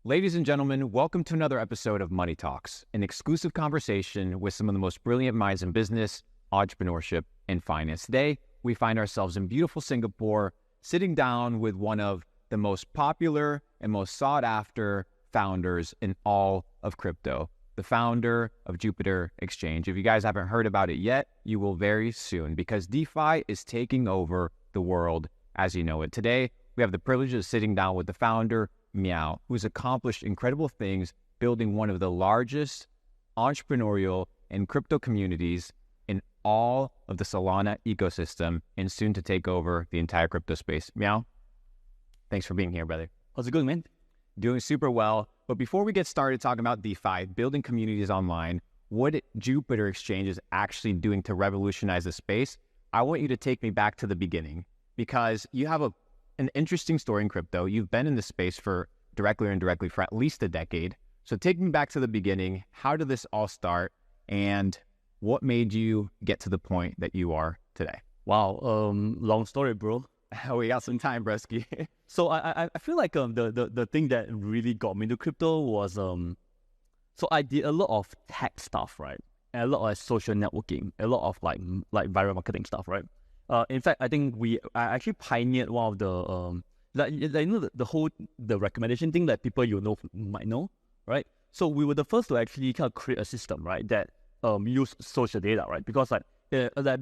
Ladies and gentlemen, welcome to another episode of Money Talks, an exclusive conversation with some of the most brilliant minds in business, entrepreneurship, and finance. Today, we find ourselves in beautiful Singapore, sitting down with one of the most popular and most sought-after founders in all of crypto, the founder of Jupiter Exchange. If you guys haven't heard about it yet, you will very soon, because DeFi is taking over the world as you know it. Today, we have the privilege of sitting down with the founder, Meow, who's accomplished incredible things building one of the largest entrepreneurial and crypto communities in all of the Solana ecosystem and soon to take over the entire crypto space. Meow, thanks for being here, brother. How's it going, man? Doing super well. But before we get started talking about DeFi, building communities online, what Jupiter Exchange is actually doing to revolutionize the space, I want you to take me back to the beginning because you have an interesting story in crypto. You've been in the space for directly or indirectly for at least a decade. So take me back to the beginning. How did this all start? And what made you get to the point that you are today? Wow, long story, bro. We got some time, Bresky. So I feel like the thing that really got me into crypto was so I did a lot of tech stuff, right? And a lot of social networking, a lot of like viral marketing stuff, right? In fact, I think I actually pioneered one of the the recommendation thing that people might know, right? So we were the first to actually kind of create a system, right, that use social data, right? Because like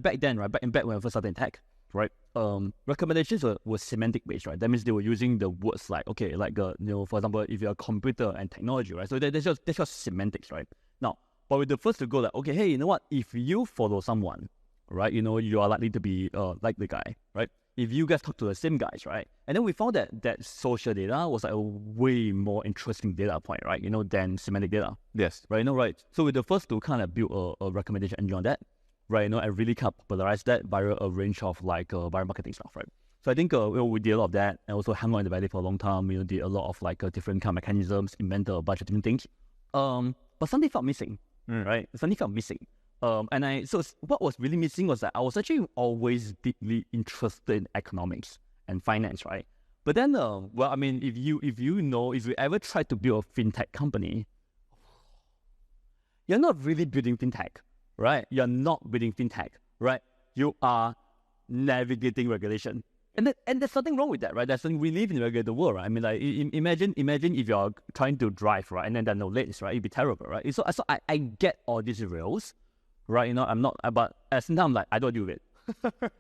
back then, right, back when I first started in tech, right, recommendations were semantic based, right? That means they were using the words like, okay, like for example, if you're a computer and technology, right? So that's just semantics, right? Now, but we're the first to go like, okay, hey, you know what? If you follow someone, right, you are likely to be like the guy, right? If you guys talk to the same guys, right? And then we found that social data was like a way more interesting data point, right? Than semantic data. Yes. Right, right. So we're the first to kind of build a recommendation engine on that, right? And really kind of popularize that via a range of like viral marketing stuff, right? So I think we did a lot of that, and also hung on in the valley for a long time. Did a lot of like different kind of mechanisms, invented a bunch of different things. But something felt missing, right? Something felt missing. So what was really missing was that I was actually always deeply interested in economics and finance, right? But then, if you ever try to build a fintech company, you're not really building fintech, right? You're not building fintech, right? You are navigating regulation. And there's nothing wrong with that, right? We live in a regulated world, right? I mean, like, imagine if you're trying to drive, right? And then there are no lanes, right? It'd be terrible, right? So I get all these rails, right? I'm not, but at the same time, like, I don't do it.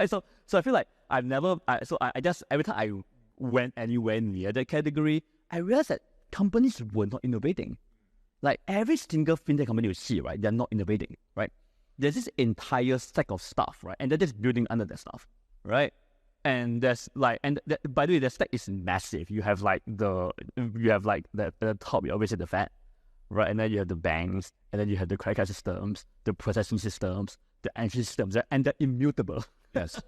So I feel like I've never, I just, every time I went anywhere near that category, I realized that companies were not innovating. Like, every single fintech company you see, right? They're not innovating, right? There's this entire stack of stuff, right? And they're just building under that stuff, right? And there's like, by the way, the stack is massive. You have like the top, you always have the Fed, right? And then you have the banks, and then you have the credit card systems, the processing systems, the entry systems, and they're immutable. Yes.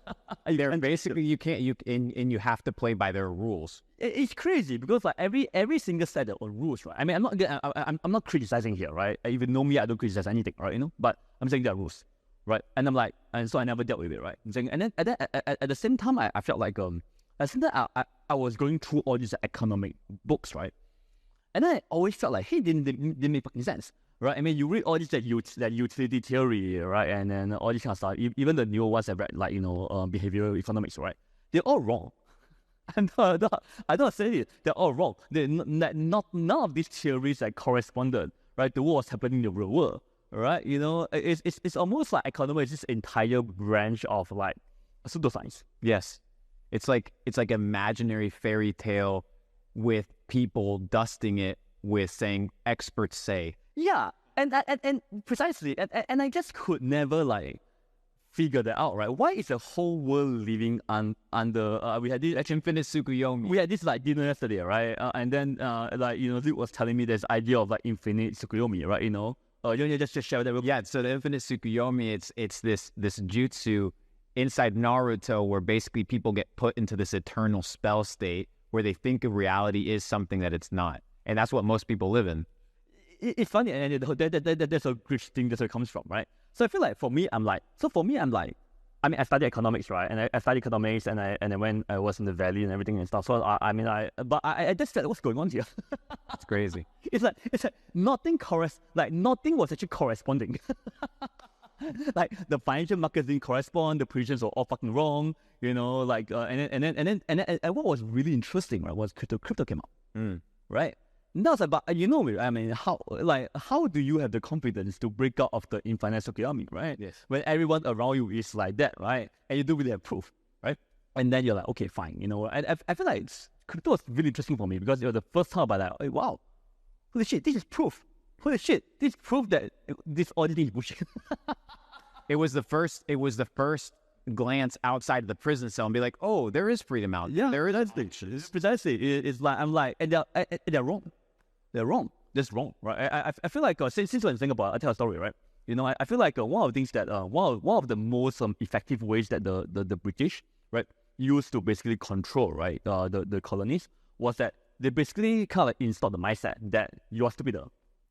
They're basically, you have to play by their rules. It's crazy because like every single set of rules, right? I mean, I'm not criticizing here, right? Even know me, I don't criticize anything, right? But I'm saying there are rules, right? And I'm like, and so I never dealt with it, right? I'm saying, and then at the same time, I felt like at the same time, I was going through all these economic books, right? And then I always felt like, hey, didn't make fucking sense, right? I mean, you read all this that utility theory, right? And then all this kind of stuff. Even the newer ones I read, like behavioral economics, right? They're all wrong. I don't say it. They're all wrong. None of these theories that corresponded, right, to what was happening in the real world, right? It's almost like economics is this entire branch of like pseudoscience. Yes, it's like imaginary fairy tale with people dusting it with saying experts say. Yeah, and precisely, and I just could never like figure that out, right? Why is the whole world living under? We had this infinite Tsukuyomi. We had this like dinner yesterday, right? And then Luke was telling me this idea of like infinite Tsukuyomi, right? You just share that. Yeah, so the infinite Tsukuyomi, it's this jutsu inside Naruto where basically people get put into this eternal spell state where they think of reality is something that it's not, and that's what most people live in. It's funny, and that's a great thing that's where it comes from, right? So I feel like for me, I'm like, I mean, I studied economics, right? And I studied economics, and then when I was in the valley and everything and stuff. So I just felt what's going on here. It's crazy. It's like nothing nothing was actually corresponding. Like the financial markets didn't correspond, the predictions were all fucking wrong, and what was really interesting, right, was crypto came out, right? And that was like, but I mean, how do you have the confidence to break out of the financial economy, right? Yes. When everyone around you is like that, right? And you don't really have proof, right? And then you're like, okay, fine, I feel like crypto was really interesting for me because it was the first time about like, oh, wow, holy shit, this is proof. Holy shit, this is proof that this auditing is bullshit. It was the first glance outside of the prison cell and be like, oh, there is freedom out there. Yeah, there is that's the precisely. It's like I'm like, and they're wrong. They're wrong. That's wrong, right? I feel like since we're in Singapore, I tell a story, right? I feel like one of the things that one of the most effective ways that the British, right, used to basically control, right, the colonies was that they basically kind of installed the mindset that you are stupid.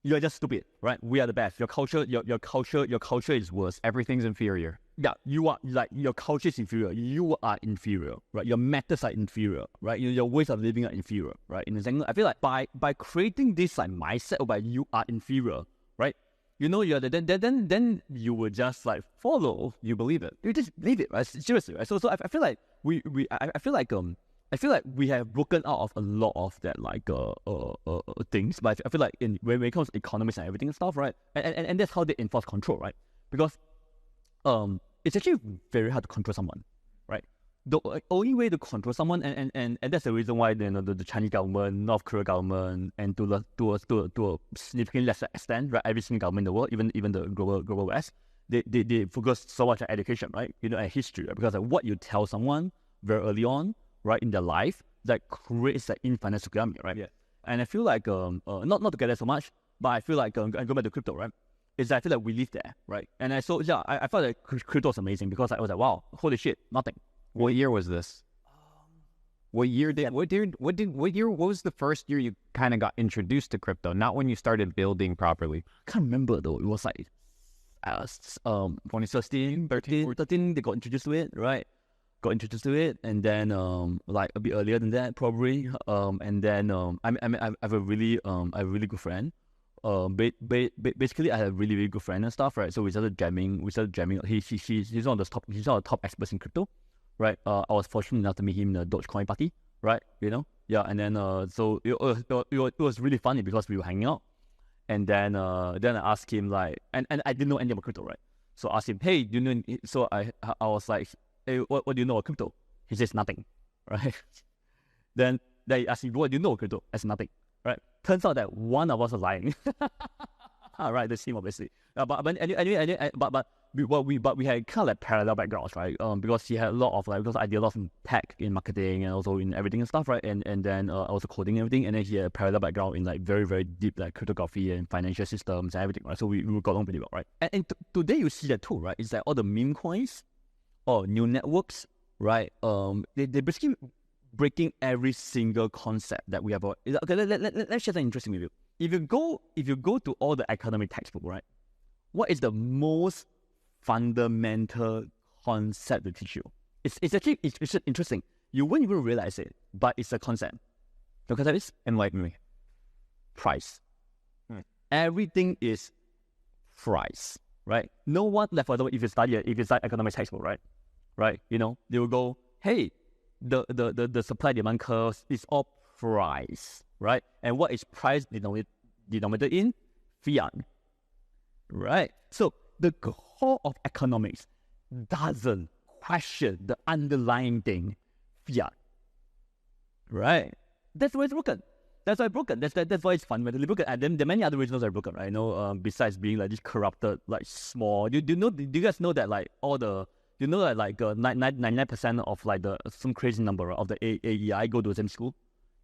You are just stupid, right? We are the best. Your culture is worse. Everything's inferior. Yeah, you are like your culture is inferior. You are inferior, right? Your methods are inferior, right? Your ways of living are inferior, right? In the sense, I feel like by creating this like mindset by you are inferior, right? You're then you would just like follow. You believe it. You just believe it, right? Seriously, right? So I feel like I feel like we have broken out of a lot of that things, but I feel like when it comes to economics and everything and stuff, right? And that's how they enforce control, right? Because it's actually very hard to control someone, right? The only way to control someone, and that's the reason why the Chinese government, North Korea government, and to a significantly lesser extent, right, every single government in the world, even the global West, they focus so much on education, right? And history, right? Because what you tell someone very early on, right, in their life, that creates an infinite economy, right? Yeah. And I feel like not to get that so much, but I feel like I go back to crypto, right? Is I feel like we live there, right? And I felt like crypto was amazing because I was like, wow, holy shit, nothing. What year was this? What was the first year you kind of got introduced to crypto? Not when you started building properly. Can't remember though. It was like 2013, 13, they got introduced to it, right? Got introduced to it, and then like a bit earlier than that probably. And then I have a really good friend. Basically I had a really, really good friend and stuff, right? So we started jamming. He's one of the top experts in crypto, right? I was fortunate enough to meet him in the Dogecoin party, right? Yeah. And then so it was really funny because we were hanging out, and then I asked him like, and I didn't know anything about crypto, right? So I asked him, hey, do you know? So I was like, hey, what do you know about crypto? He says nothing, right? Then they asked him, what do you know about crypto? I said nothing, right? Turns out that one of us was lying. Right, the same obviously. But anyway, but we had kind of like parallel backgrounds, right? Because he had a lot of because I did a lot in tech, in marketing, and also in everything and stuff, right? And then also coding and everything, and then he had a parallel background in like very, very deep like cryptography and financial systems and everything, right? So we got along pretty well, right? And today you see that too, right? It's like all the meme coins or new networks, right? They basically breaking every single concept that we have. Okay, let's share something interesting with you. If you go to all the academic textbook, right? What is the most fundamental concept to teach you? It's actually interesting. You won't even realize it, but it's a concept. The concept is Enlighten me. price. Everything is price, right? No one, like for example, if you study economics textbook, right? They will go, hey, the supply demand curves is all price, right? And what is price denominated in? Fiat, right? So the core of economics doesn't question the underlying thing, fiat, right? That's why it's broken. That's why it's broken. That's why it's fundamentally broken. And then there are many other reasons are broken, right? Besides being like this corrupted, like small. Do you guys know that like all the 99% of like some crazy number of the AEI go to the same school?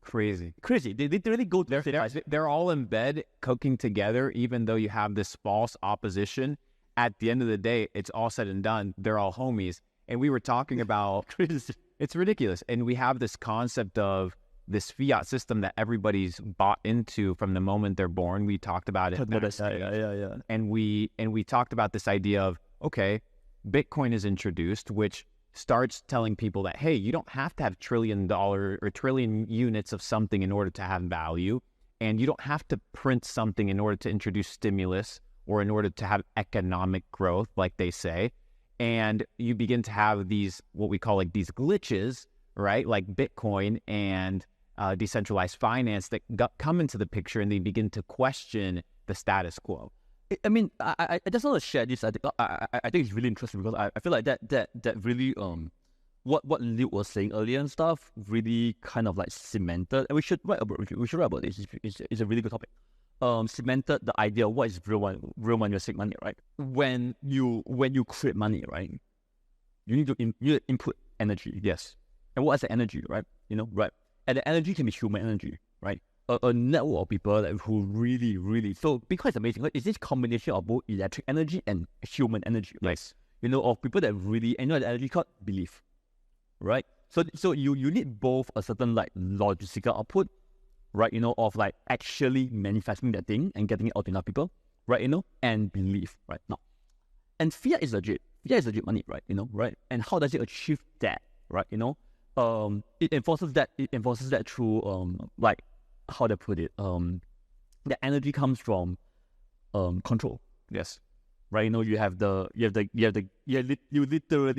Crazy. They literally go to they're all in bed cooking together, even though you have this false opposition. At the end of the day, it's all said and done. They're all homies. And we were talking about it's ridiculous. And we have this concept of this fiat system that everybody's bought into from the moment they're born. We talked about it. Yeah. And we talked about this idea of, okay, Bitcoin is introduced, which starts telling people that, hey, you don't have to have $1 trillion or trillion units of something in order to have value. And you don't have to print something in order to introduce stimulus or in order to have economic growth, like they say. And you begin to have these, what we call like these glitches, right? Like Bitcoin and decentralized finance that come into the picture, and they begin to question the status quo. I mean, I just want to share this. I think it's really interesting because I feel like that really what Liu was saying earlier and stuff really kind of like cemented, and we should write about this. It's a really good topic. Cemented the idea of what is real money or sick money, right? When you create money, right, you need to input energy. Yes. And what is the energy, right? Right? And the energy can be human energy, right? A network of people who really so Bitcoin is amazing. It's this combination of both electric energy and human energy, right? Yes. Of people that really, and the energy called belief, right? So you need both a certain like logistical output, right? Of like actually manifesting that thing and getting it out to enough people, right? And belief, right? Now, and fiat is legit. Fiat is legit money, right? Right? And how does it achieve that, right? It enforces that through like, how to put it, the energy comes from control. Yes. Right? You literally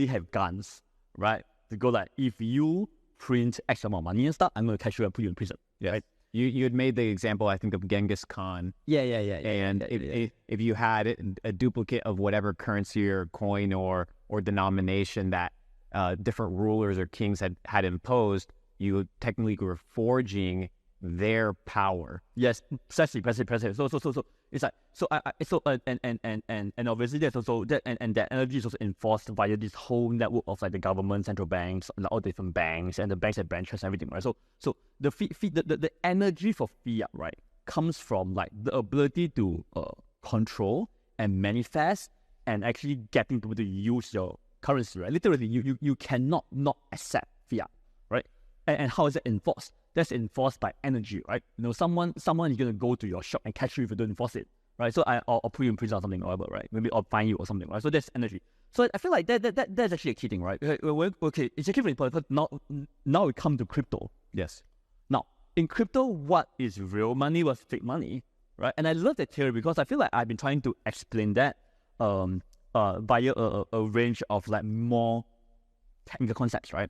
have guns, right? To go like, if you print X amount of money and stuff, I'm going to catch you and put you in prison. Yes. Right? You had made the example, I think, of Genghis Khan. Yeah. And if you had a duplicate of whatever currency or coin or denomination that different rulers or kings had imposed, you technically were forging their power. Yes, precisely. So it's like and obviously there's also that and that energy is also enforced via this whole network of like the government, central banks, and all different banks, and the banks and branches and everything, right? So the energy for fiat, right, comes from like the ability to control and manifest and actually getting people to use your currency, right? Literally, you cannot not accept fiat, right? And how is it enforced? That's enforced by energy, right? Someone is gonna go to your shop and catch you if you don't enforce it, right? So I'll put you in prison or something, or whatever, right? Maybe I'll fine you or something, right? So that's energy. So I feel like that's actually a key thing, right? Okay, it's actually very important. Now we come to crypto. Yes. Now in crypto, what is real money? What's fake money, right? And I love that theory because I feel like I've been trying to explain that via a range of like more technical concepts, right?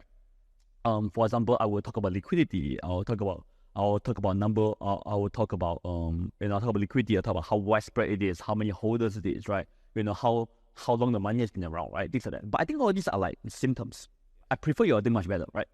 For example, I will talk about liquidity. I will talk about number. I will talk about I'll talk about liquidity. I'll talk about how widespread it is, how many holders it is, right? How long the money has been around, right? Things like that. But I think all these are like symptoms. I prefer your thing much better, right?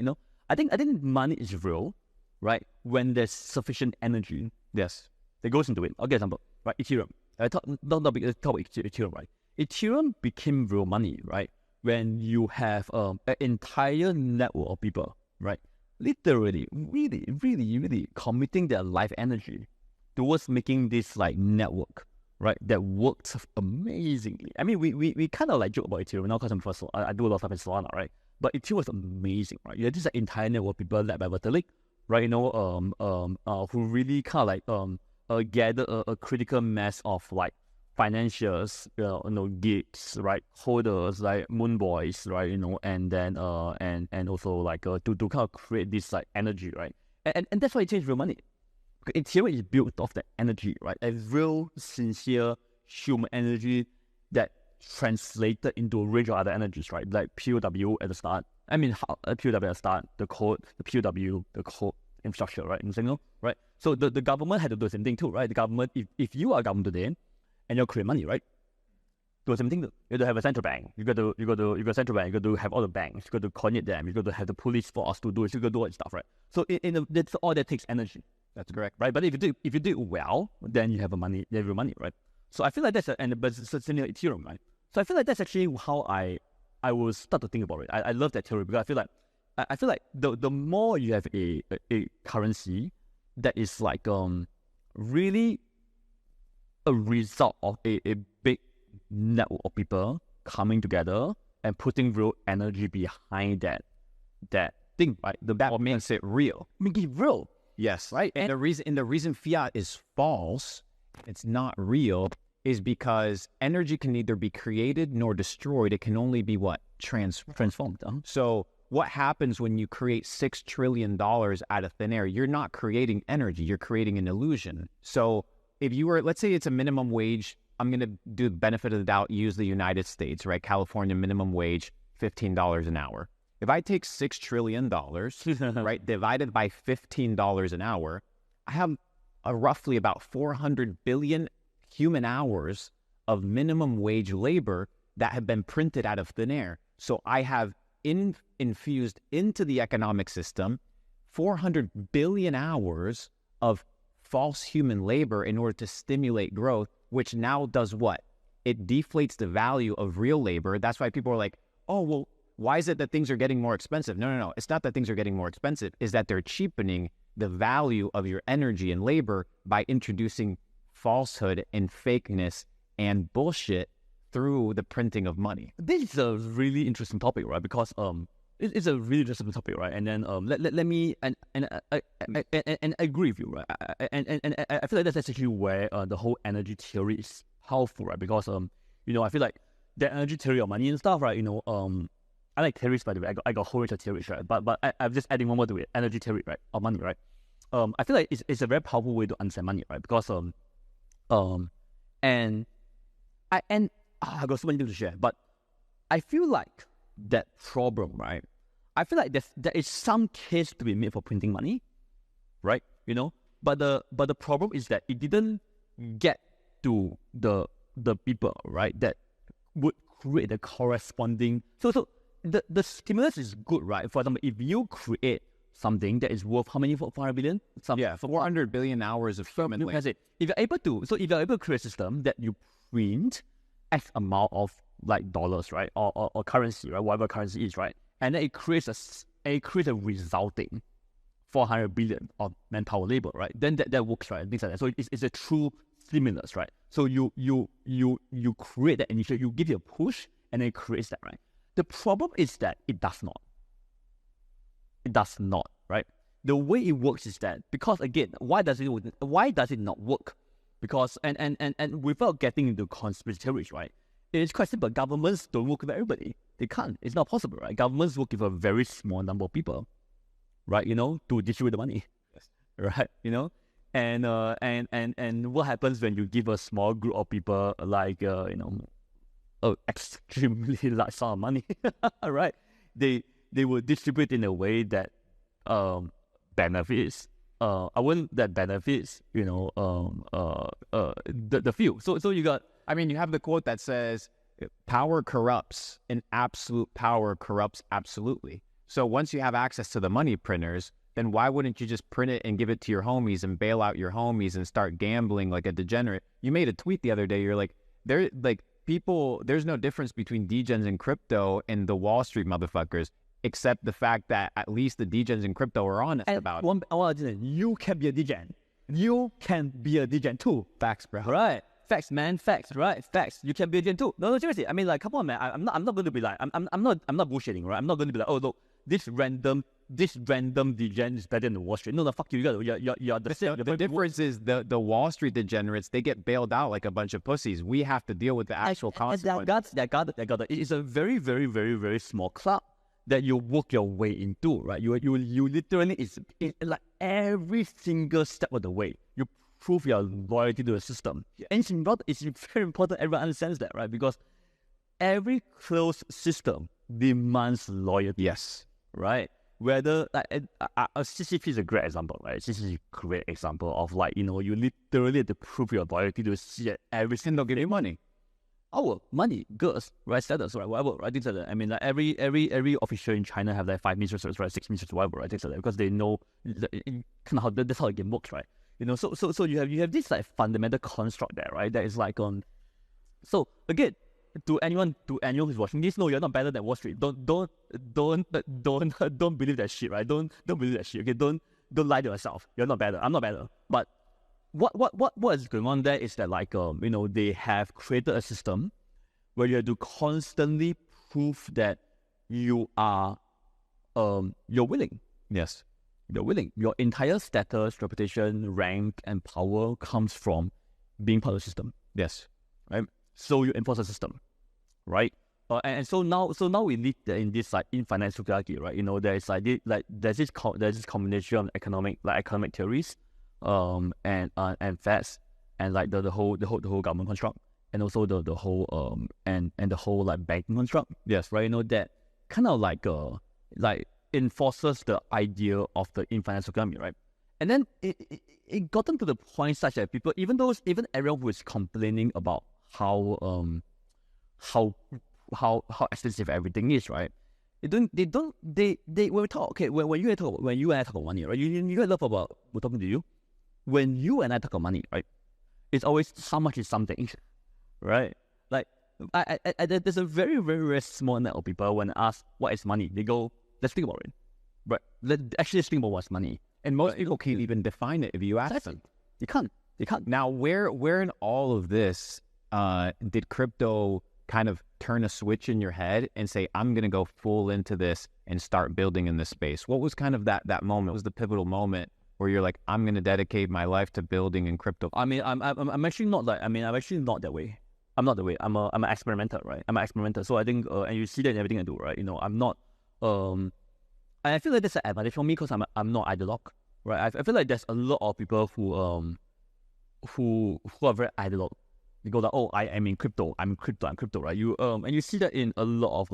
I think money is real, right? When there's sufficient energy, Yes, that goes into it. I'll get an example, right? Ethereum. Let's talk about Ethereum, right? Ethereum became real money, right? When you have an entire network of people, right, literally, really committing their life energy towards making this like network, right, that works amazingly. I mean, we kind of like joke about Ethereum now because I'm first. I do a lot of stuff in Solana, right? But Ethereum was amazing, right? You had this like, entire network of people led by Vitalik, right? Who really kind of like gather a critical mass of like financials, geeks, right, holders, like moon boys, right, and then and also like to kind of create this like energy, right, and that's why it changed real money. Ethereum is built off that energy, right, a real sincere human energy that translated into a range of other energies, right, like POW at the start. I mean, POW at the start, the code, the POW, the code infrastructure, right, in Singapore, right. So the government had to do the same thing too, right? The government, if you are a government today, and you'll create money, right? Do the same thing. You got to have a central bank. You got a central bank. You got to have all the banks. You got to coordinate them. You got to have the police force to do it. You got to do all that stuff, right? So that's all that takes energy. that's correct. Right? But if you do it well, then you have money, right? So I feel like that's but it's similar Ethereum, right? So I feel like that's actually how I will start to think about it. I love that theory because I feel like the more you have a currency that is like really a result of a big network of people coming together and putting real energy behind that thing, right? That makes it real. Make it real. Yes, right. And the reason fiat is false, it's not real, is because energy can neither be created nor destroyed. It can only be what? Transformed. So what happens when you create $6 trillion out of thin air? You're not creating energy. You're creating an illusion. So if you were, let's say it's a minimum wage, I'm going to do the benefit of the doubt, use the United States, right? California minimum wage, $15 an hour. If I take $6 trillion, right, divided by $15 an hour, I have roughly about 400 billion human hours of minimum wage labor that have been printed out of thin air. So I have infused into the economic system 400 billion hours of false human labor in order to stimulate growth, which now does what? It deflates the value of real labor. That's why people are like, oh, well, why is it that things are getting more expensive? No. It's not that things are getting more expensive. It's that they're cheapening the value of your energy and labor by introducing falsehood and fakeness and bullshit through the printing of money. This is a really interesting topic, right? Because it's a really interesting topic, right? And then let me and I agree with you, right? And I feel like that's actually where the whole energy theory is powerful, right? Because I feel like the energy theory of money and stuff, right? I like theories, by the way. I got a whole range of theories, right? But I'm just adding one more to it. Energy theory, right? Of money, right? I feel like it's a very powerful way to understand money, right? Because I got so many things to share, but I feel like that problem, right? I feel like there is some case to be made for printing money, right? But the problem is that it didn't get to the people, right? That would create the corresponding. So the stimulus is good, right? For example, if you create something that is worth how many? 400 billion? 400 billion hours of human labor. If you're able to create a system that you print X amount of like dollars, right, or currency, right, whatever currency is, right, and then it creates a resulting 400 billion of manpower labor, right? Then that works, right? Things like that. So it's a true stimulus, right? So you create that initiative, you give it a push, and then it creates that, right? The problem is that it does not. It does not, right? The way it works is that, because again, why does it not work? Because and without getting into conspiracy theories, right? It's quite simple. Governments don't work with everybody. They can't. It's not possible, right? Governments work with a very small number of people, right? To distribute the money, yes. Right? And what happens when you give a small group of people like extremely large sum of money, right? They will distribute in a way that benefits. That benefits the few. So you got. I mean, you have the quote that says, "Power corrupts, and absolute power corrupts absolutely." So once you have access to the money printers, then why wouldn't you just print it and give it to your homies and bail out your homies and start gambling like a degenerate? You made a tweet the other day. You're like, there's no difference between degens and crypto and the Wall Street motherfuckers, except the fact that at least the degens in crypto are honest about it. You can be a degen. You can be a degen too. Facts, bro. Right. Facts, man. Facts, right? Facts. You can be a degen too. No, seriously. I mean, like, come on, man. I'm not going to be like, I'm not bullshitting, right? I'm not going to be like, oh, look, this random degen is better than Wall Street. No, fuck you. You're the difference is the Wall Street degenerates, they get bailed out like a bunch of pussies. We have to deal with the actual consequences. It's a very, very, very, very small club that you work your way into, right? You literally, it's like every single step of the way, you prove your loyalty to the system. Yeah. And it's very important everyone understands that, right? Because every closed system demands loyalty. Yes. Right? Whether, CCP is a great example, right? CCP is a great example of you literally have to prove your loyalty to see every single. They'll give you money. Oh, money, goods, right, status, right, whatever, right, things like that. I mean, like every official in China have like 5 ministers, right, 6 ministers, whatever, right, things like that, because they know that's how the game works, right? So you have this like fundamental construct there, right? That is like So again, to anyone who's watching this, no, you're not better than Wall Street. Don't believe that shit, right? Don't believe that shit. Okay, don't lie to yourself. You're not better. I'm not better, but. What is going on there is that they have created a system where you have to constantly prove that you are you're willing. Yes. You're willing. Your entire status, reputation, rank, and power comes from being part of the system. Yes. right? So you enforce a system, right? And so now we live in this like infinite hierarchy, right? You know, there's this combination of economic theories, and facts, and like the whole government construct, and also the whole and the whole like banking construct. Yes. Right. You know, that kind of like enforces the idea of the infinite economy, right? And then it gotten to the point such that people, even everyone who is complaining about how expensive everything is, right? When we talk, okay, when you and I talk about money, right? You love about we're talking to you. When you and I talk about money, right? It's always how much is something, right? Like I there's a very, very, very small net of people when asked what is money, they go, let's think about it. But let's think about what's money. And most people can't even define it if you ask them. You can't. Now, where in all of this did crypto kind of turn a switch in your head and say, I'm going to go full into this and start building in this space? What was kind of that moment? What was the pivotal moment where you're like, I'm going to dedicate my life to building in crypto? I mean, I'm actually not like, I'm actually not that way. I'm not the way. I'm an experimenter, right? I'm an experimenter. So I think, and you see that in everything I do, right? You know, I'm not, I feel like that's an advantage for me because I'm not ideologue, right? I feel like there's a lot of people who are very ideologue. They go like, oh, I am in crypto, I'm crypto, right? You and you see that in a lot of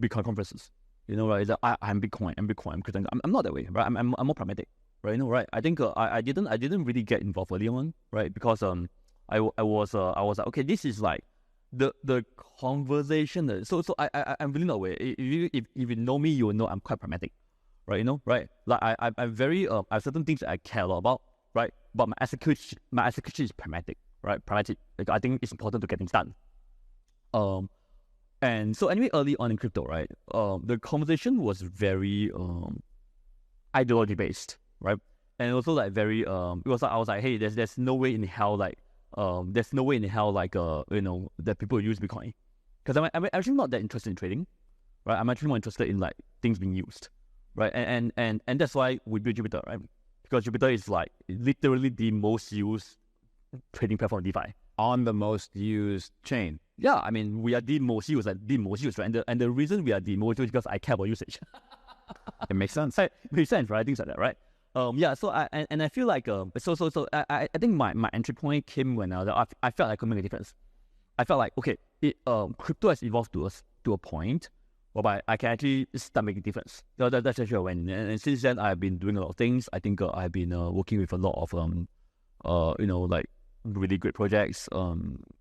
Bitcoin conferences, you know, right? It's like, I'm Bitcoin, I'm crypto. I'm not that way, right? I'm more pragmatic, right? You know, right? I think I didn't really get involved early on, right? Because I was like, okay, this is like the conversation. So I'm really not aware. If you know me, you will know I'm quite pragmatic, right? You know, right? Like I'm very I have certain things that I care a lot about, right? But my execution is pragmatic, right? Pragmatic. Like, I think it's important to get things done. And so anyway, early on in crypto, right? The conversation was very ideology based, right? And also like very it was like, I was like, hey, there's no way in hell like you know, that people use Bitcoin, because I'm actually not that interested in trading, right? I'm actually more interested in like things being used, right? And that's why we built Jupiter, right? Because Jupiter is like literally the most used trading platform on DeFi. On the most used chain. Yeah, I mean, we are the most used, right? And the reason we are the most used is because I care about usage. It makes sense. It makes sense, right? Things like that, right? Yeah. So I feel like I think my entry point came when I felt like I could make a difference. I felt like, okay, crypto has evolved to a point whereby I can actually start making a difference. That's actually when, and since then I've been doing a lot of things. I think I've been working with a lot of you know, like really great projects.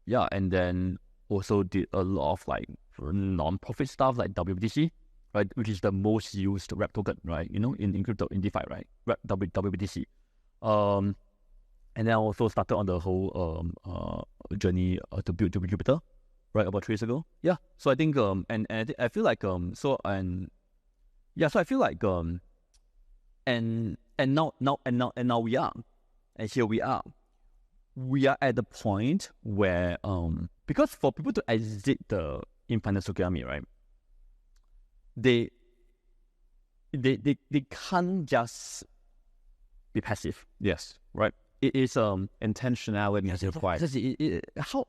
Yeah, and then also did a lot of like non-profit stuff like WBTC, right, which is the most used wrap token, right? You know, in crypto, in DeFi, right? WBTC. And then I also started on the whole journey to build Jupiter, right, about 3 years ago. Yeah. So I think and I feel like so I feel like and now we are, and here we are. We are at the point where because for people to exit the infinite economy, right, they can't just be passive. Yes. Right. It is intentionality is required.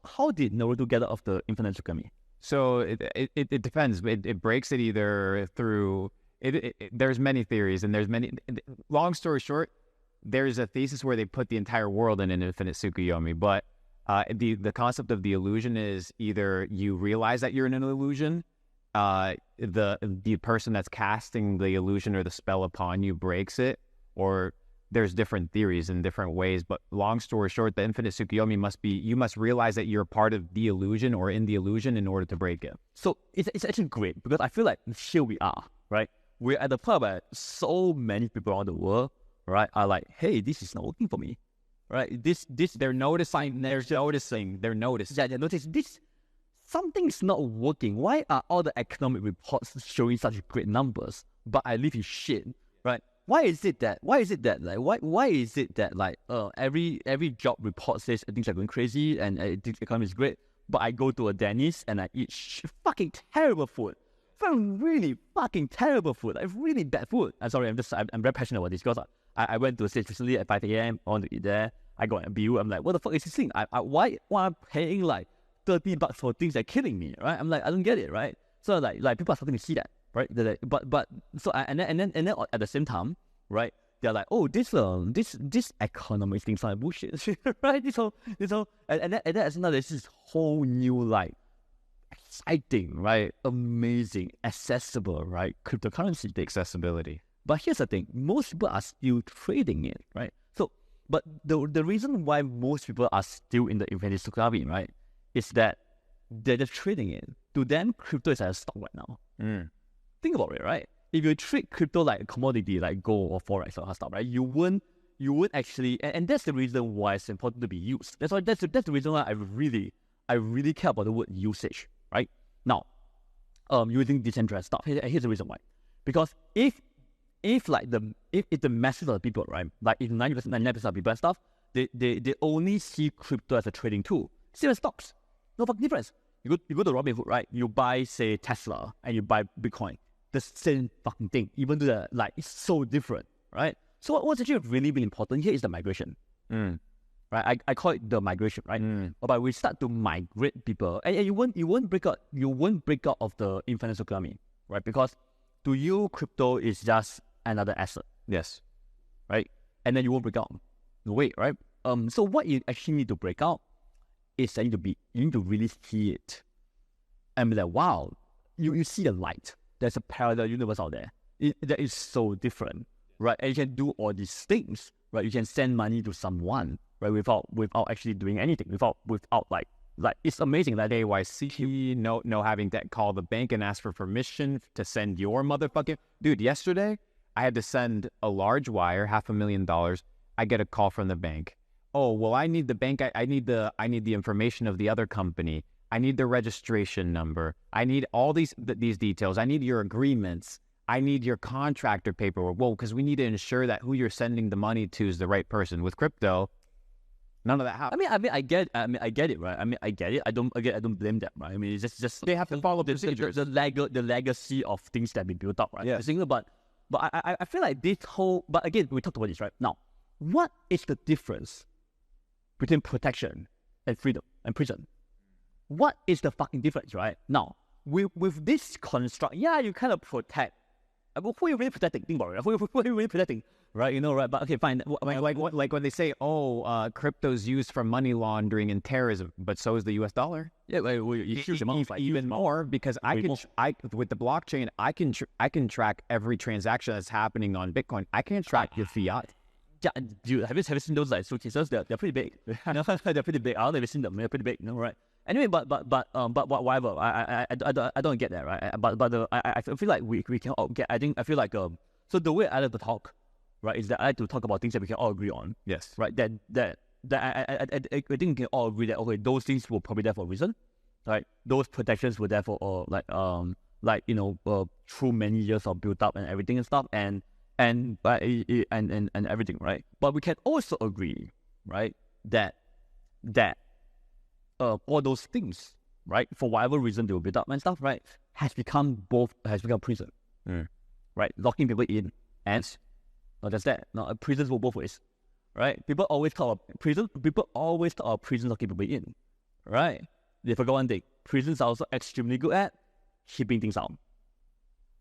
How did Naruto get out of the infinite economy? So it depends. It breaks it either through there's many theories, and there's many. Long story short, there's a thesis where they put the entire world in an infinite Tsukuyomi, but the concept of the illusion is either you realize that you're in an illusion, the person that's casting the illusion or the spell upon you breaks it, or there's different theories in different ways. But long story short, the infinite Tsukuyomi must be, you must realize that you're part of the illusion or in the illusion in order to break it. So it's actually great, because I feel like here we are, right? We're at the point where so many people around the world, right, are like, hey, this is not working for me, right? They're noticing. Yeah, they notice this, something's not working. Why are all the economic reports showing such great numbers, but I live in shit, right? Why is it that every job report says things are going crazy and the economy is great, but I go to a Denny's and I eat fucking terrible food. Really fucking terrible food, like really bad food. I'm sorry, I'm very passionate about this, because I went to a stage recently at 5 a.m. I want to eat there. I got a bill. I'm like, what the fuck is this thing? Why am I paying like $30 for things that are killing me, right? I'm like, I don't get it, right? So like people are starting to see that, right? They're like, but so and then at the same time, right? They're like, oh, this economic things like bullshit, right? This whole and then there's this whole new like exciting, right? Amazing, accessible, right? Cryptocurrency thing. Accessibility. But here's the thing: most people are still trading it, right? So, but the reason why most people are still in the infinity club, right, is that they're just trading it. To them, crypto is like a stock right now. Think about it, right? If you treat crypto like a commodity, like gold or forex or stuff, right? You won't actually, and that's the reason why it's important to be used. That's the reason why I really care about the word usage, right? Now, using decentralized stuff. Here's the reason why. Because if the masses of people, right, like if 99% of people and stuff, they only see crypto as a trading tool. Same as stocks. No fucking difference. You go to Robinhood, right? You buy, say, Tesla and you buy Bitcoin. The same fucking thing, even though it's so different, right? So what's actually really, really important here is the migration, right? I call it the migration, right? But we start to migrate people, and you won't break out of the infinite economy, right? Because to you, crypto is just another asset, Yes. right? And then you won't break out. No way, right? So what you actually need to break out is that you need to really see it and be like, wow, you see the light. There's a parallel universe out there that is so different, right? And you can do all these things, right? You can send money to someone, right? Without actually doing anything, without like it's amazing. Like KYC, no having to call the bank and ask for permission to send your motherfucking dude. Yesterday, I had to send a large wire, $500,000. I get a call from the bank. Oh, well, I need the bank. I need the information of the other company. I need the registration number. I need all these details. I need your agreements. I need your contractor paperwork. Well, because we need to ensure that who you're sending the money to is the right person. With crypto, none of that happens. I get it, right? I get it. I don't blame them, right? I mean, it's just they have to follow procedures. The legacy of things that have been built up, right? Yeah. But I feel like this whole. But again, we talked about this, right? Now, what is the difference between protection and freedom and prison? What is the fucking difference, right? Now, with this construct, yeah, you kind of protect. Who are you really protecting? Think about it. Who are you really protecting? Right, you know, right? But okay, fine. Like when they say, crypto's used for money laundering and terrorism, but so is the U.S. dollar. Yeah, even more because with the blockchain, I can track every transaction that's happening on Bitcoin. I can track your fiat. Yeah, dude, have you seen those like suitcases? They're pretty big. They're pretty big. I don't even seen them. They're pretty big. You know, right? Anyway, but whatever. I don't get that, right? I feel like we can all get. I feel like So the way I like to talk, right, is that I like to talk about things that we can all agree on. Yes. Right. That I think we can all agree that okay, those things were probably there for a reason, right? Those protections were there for through many years of built up and everything and stuff and everything, right? But we can also agree, right, that all those things, right, for whatever reason they were built up and stuff, right, has become prison, right, locking people in, and not just that, prisons were both ways, right? People always talk about prison locking people in, right? They forgot one thing: prisons are also extremely good at keeping things out,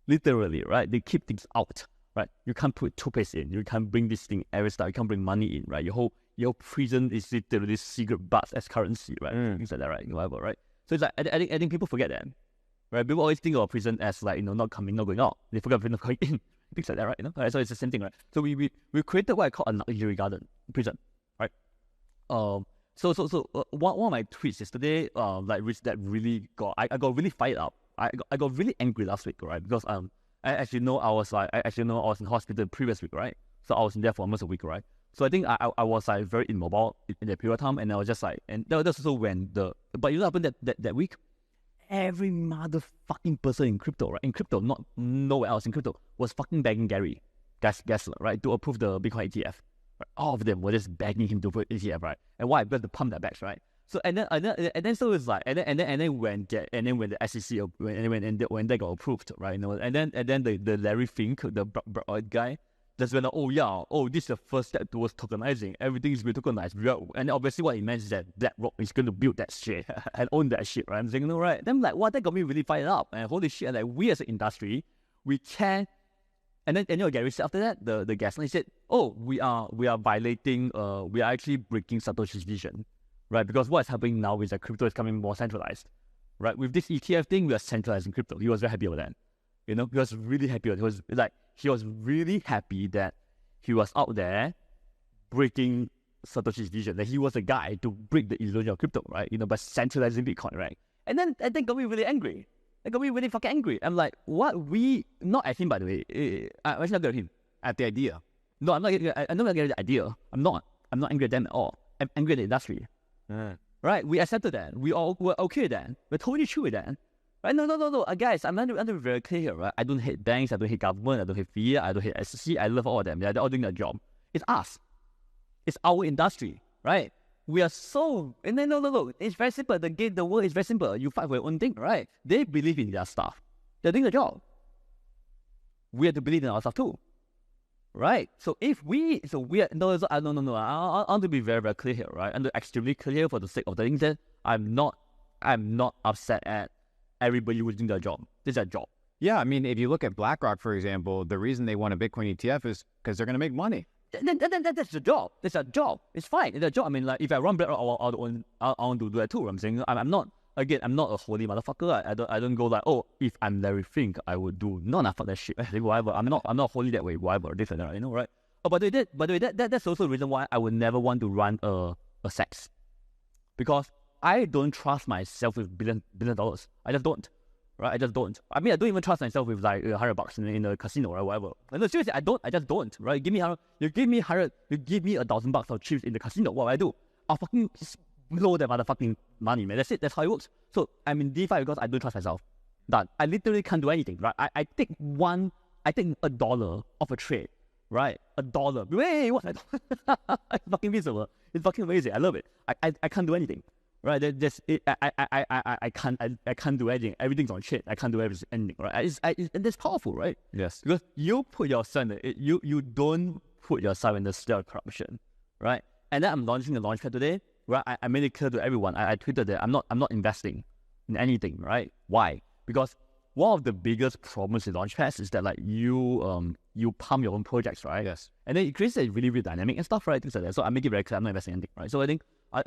literally, right? They keep things out. Right, you can't put toothpaste in. You can't bring this thing every style. You can't bring money in. Right, your whole prison is literally secret butts as currency. Right, things like that. Right, whatever. Right. So it's like I think people forget that. Right, people always think of prison as like not coming, not going out. They forget not going in. Things like that. Right, Right, so it's the same thing. Right. So we created what I call a luxury garden prison. Right. So one of my tweets yesterday, that really I got really fired up. I got really angry last week. Right, because I was in hospital the previous week, right? So I was in there for almost a week, right? So I think I was like very immobile in that period of time, and I was just like, and that was also when but you know what happened that week? Every motherfucking person in crypto, right? In crypto, not nowhere else in crypto, was fucking begging Gary Gensler, right, to approve the Bitcoin ETF. Right? All of them were just begging him to put ETF, right? And why? Because to pump their backs, right? So and then so it's like and then when the SEC when they got approved, right? You know, and then the Larry Fink, the broad guy, That's when, this is the first step towards tokenizing. Everything is going to tokenize. And obviously what it means is that BlackRock is going to build that shit and own that shit, right? I'm saying, no, right? Then I'm like, what? That got me really fired up. And holy shit, like, we as an industry, we can. And then, Gary said after that, the guest, and he said, we are violating, we are actually breaking Satoshi's vision, right? Because what is happening now is that crypto is becoming more centralized, right? With this ETF thing, we are centralizing crypto. He was very happy about that. He was really happy. He was really happy that he was out there breaking Satoshi's vision. That he was a guy to break the illusion of crypto, right? By centralizing Bitcoin, right? And then got me really angry. It got me really fucking angry. I'm like, what? Not at him, by the way. I'm actually not good at him. At the idea. No, I'm not angry at the idea. I'm not angry at them at all. I'm angry at the industry. Right? We accepted that. We all were okay with that. We're totally true with that. Right? No. Guys, I'm not very clear here, right? I don't hate banks, I don't hate government, I don't hate FIA, I don't hate SEC, I love all of them. They're all doing their job. It's us. It's our industry, right? We are so... And then, no. It's very simple. The world is very simple. You fight for your own thing, right? They believe in their stuff. They're doing the job. We have to believe in our stuff too. Right? So if we... So we are... No. I want to be very, very clear here, right? And extremely clear for the sake of the things that I'm not upset at everybody who's doing their job. This is their job. Yeah, I mean, if you look at BlackRock, for example, the reason they want a Bitcoin ETF is because they're going to make money. That's the job. That's a job. It's fine. It's a job. I mean, like, if I run BlackRock, I want to do that too. I'm saying, I'm not a holy motherfucker. I don't go like, if I'm Larry Fink, I would do. No, fuck that shit. Whatever. I'm not holy that way. Whatever. This and that, right? By the way, that's also the reason why I would never want to run a sex, because I don't trust myself with billion dollars. I just don't. Right? I just don't. I mean, I don't even trust myself with like $100 in a casino or whatever. No, seriously, I don't. I just don't. Right? You give me $1,000 of chips in the casino. What will I do? I'll fucking blow that motherfucking money, man. That's it. That's how it works. So I'm in DeFi because I don't trust myself. Done. I literally can't do anything. Right? I take $1 off a trade. Right? $1. Wait, what's that? It's fucking visible. It's fucking amazing. I love it. I can't do anything. Right, I can't do anything. Everything's on shit. I can't do anything. Right, and that's powerful, right? Yes, because you put yourself you don't put yourself in the state of corruption, right? And then I'm launching the launchpad today. Right, I made it clear to everyone. I tweeted that I'm not investing in anything. Right? Why? Because one of the biggest problems with launchpads is that like you pump your own projects, right? Yes. And then it creates a really, really dynamic and stuff, right? Things like that. So I make it very clear I'm not investing in anything, right? So I think like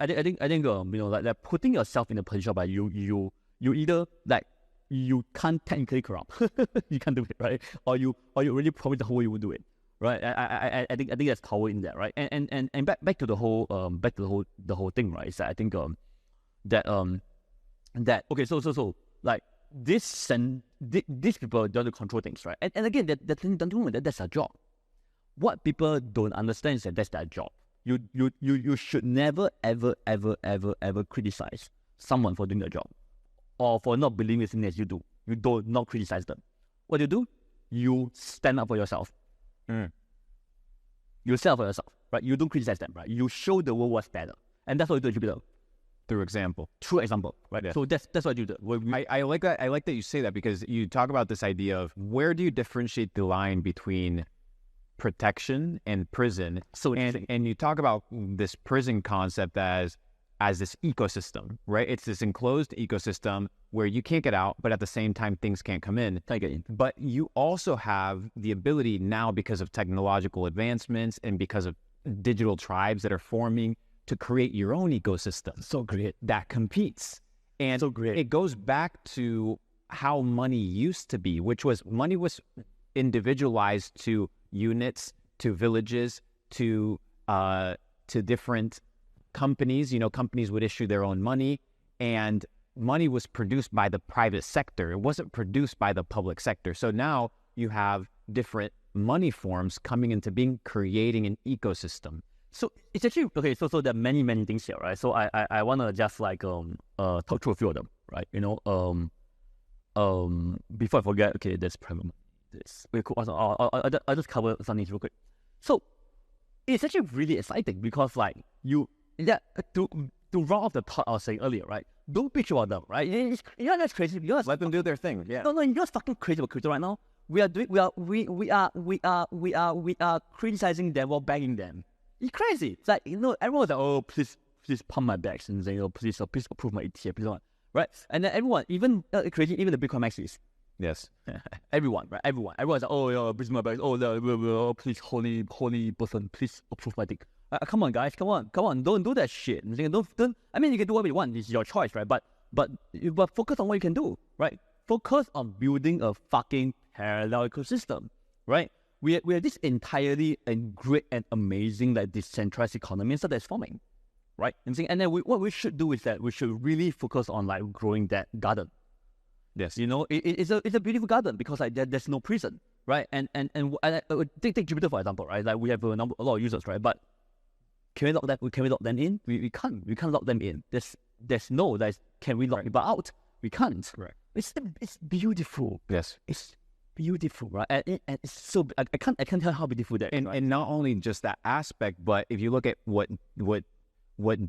putting yourself in a position by you either like you can't technically corrupt, you can't do it, right? Or you really promise the whole way you will do it, right? I think there's power in that, right? And back to the whole thing, right? Is that I think that okay, so like these people don't control things, right? And again, that's their job. What people don't understand is that that's their job. You should never ever criticize someone for doing their job or for not believing the thing as you do. You do not criticize them. What do? You stand up for yourself. You stand up for yourself, right? You don't criticize them, right? You show the world what's better, and that's what you do, Jupiter. Through example. True example, right? Yeah. So that's what you do. I like that. I like that you say that, because you talk about this idea of where do you differentiate the line between protection and prison. So and you talk about this prison concept as this ecosystem, right? It's this enclosed ecosystem where you can't get out, but at the same time things can't come in. But you also have the ability now, because of technological advancements and because of digital tribes that are forming, to create your own ecosystem. So great. That competes. And so great. It goes back to how money used to be, which was money was individualized to units, to villages, to different companies. Companies would issue their own money, and money was produced by the private sector. It wasn't produced by the public sector. So now you have different money forms coming into being, creating an ecosystem. So it's actually okay. So there are many things here, right? So I want to just like talk through a few of them, right? Before I forget, okay, there's private. I'll just cover something real quick. So it's actually really exciting because like to round off the thought I was saying earlier, right? Don't bitch about them, right? That's crazy because let them do their thing. Yeah. No, you're fucking crazy about crypto right now. we are criticizing them while banging them. It's crazy. It's like, everyone's like, oh, please pump my bags and say, oh, please approve my ETF, please, right? And then everyone, even creating even the Bitcoin maxis. Yes. Everyone, right? Everyone's like, oh, yeah, please my bags. Oh, please, holy person, please approve my thing. Come on, guys, come on, don't do that shit. Don't. I mean, you can do whatever you want. It's your choice, right? But focus on what you can do, right? Focus on building a fucking parallel ecosystem, right? We are this entirely and great and amazing like decentralized economy that's forming, right? And then what we should do is that we should really focus on like growing that garden. Yes. It's a beautiful garden because like there's no prison, right? And take Jupiter for example, right? Like we have a lot of users, right? But can we lock them in? We can't. We can't lock them in. Can we lock people out? We can't. Correct. It's beautiful. Yes. It's beautiful, right? And it's so I can't tell how beautiful that is. And and not only just that aspect, but if you look at what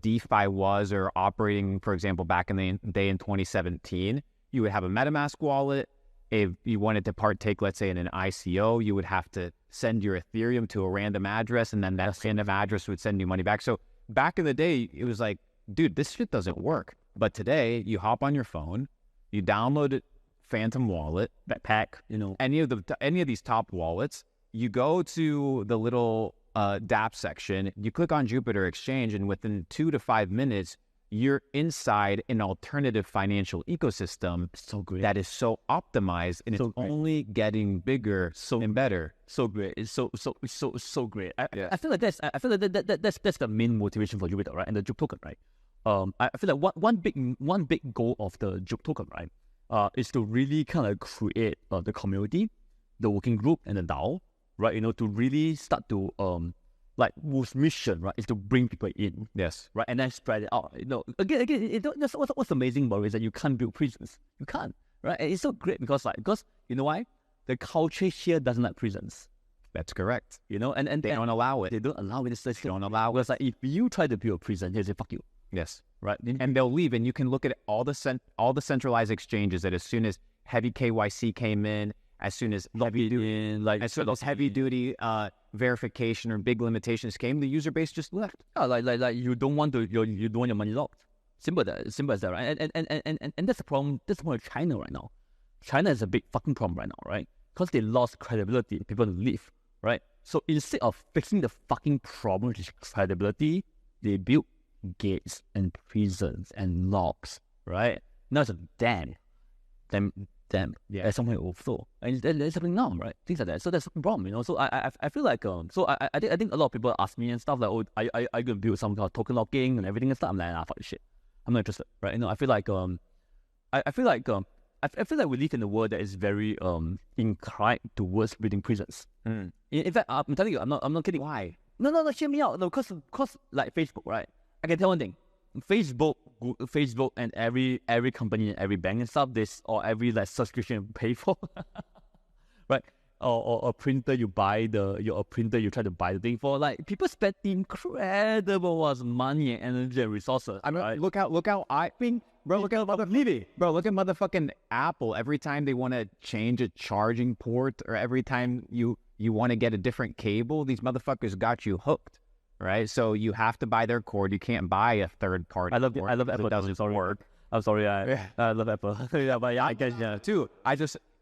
DeFi was or operating, for example, back in the day in 2017, you would have a MetaMask wallet. If you wanted to partake, let's say, in an ICO, you would have to send your Ethereum to a random address, and then that random address would send you money back. So back in the day, it was like, dude, this shit doesn't work. But today, you hop on your phone, you download it, Phantom Wallet, Backpack, any of these top wallets, you go to the little dApp section, you click on Jupiter Exchange, and within 2 to 5 minutes, you're inside an alternative financial ecosystem. So great. That is so optimized, and it's only getting bigger and better. So great. It's so great. I feel like that's the main motivation for Jupiter, right? And the Juke token, right? I feel like one big goal of the Juke token, right, is to really kind of create the community, the working group, and the DAO, right? To really start to like whose mission, right, is to bring people in. Yes. Right, and then spread it out. Again, that's what's amazing about it is that you can't build prisons. You can't, right? And it's so great because you know why? The culture here doesn't like prisons. That's correct. And they don't allow it. They don't allow it. They don't allow it. Because like if you try to build a prison, they say fuck you. Yes. Right. And they'll leave, and you can look at all the centralized exchanges that as soon as heavy KYC came in, as soon as heavy duty verification or big limitations came, the user base just left. Yeah, like you don't want your money locked. Simple as that, right? And that's the problem. That's the problem with China right now. China is a big fucking problem right now, right? Because they lost credibility. People leave, right? So instead of fixing the fucking problem, which is credibility, they built gates and prisons and locks, right? Now it's a dam. Yeah, at some point overflow, and there's something now, right? Things like that. So that's a problem, So I feel like I think a lot of people ask me and stuff like, oh, I gonna build some kind of token locking and everything and stuff. I'm like, nah, fuck this shit. I'm not interested, right? I feel like I feel like we live in a world that is very inclined towards building prisons. In fact, I'm telling you, I'm not kidding. Why? No, hear me out. No, cause like Facebook, right? I can tell one thing. Facebook and every company and every bank and stuff, or every like subscription you pay for, right? Or a printer you try to buy the thing for. Like people spend incredible money and energy and resources. I mean, right? look out! Look at motherfucking Apple. Every time they want to change a charging port, or every time you want to get a different cable, these motherfuckers got you hooked. Right, so you have to buy their cord. You can't buy a third party. I love Apple. It doesn't work. I'm sorry. I love Apple. Yeah, but yeah, I guess too.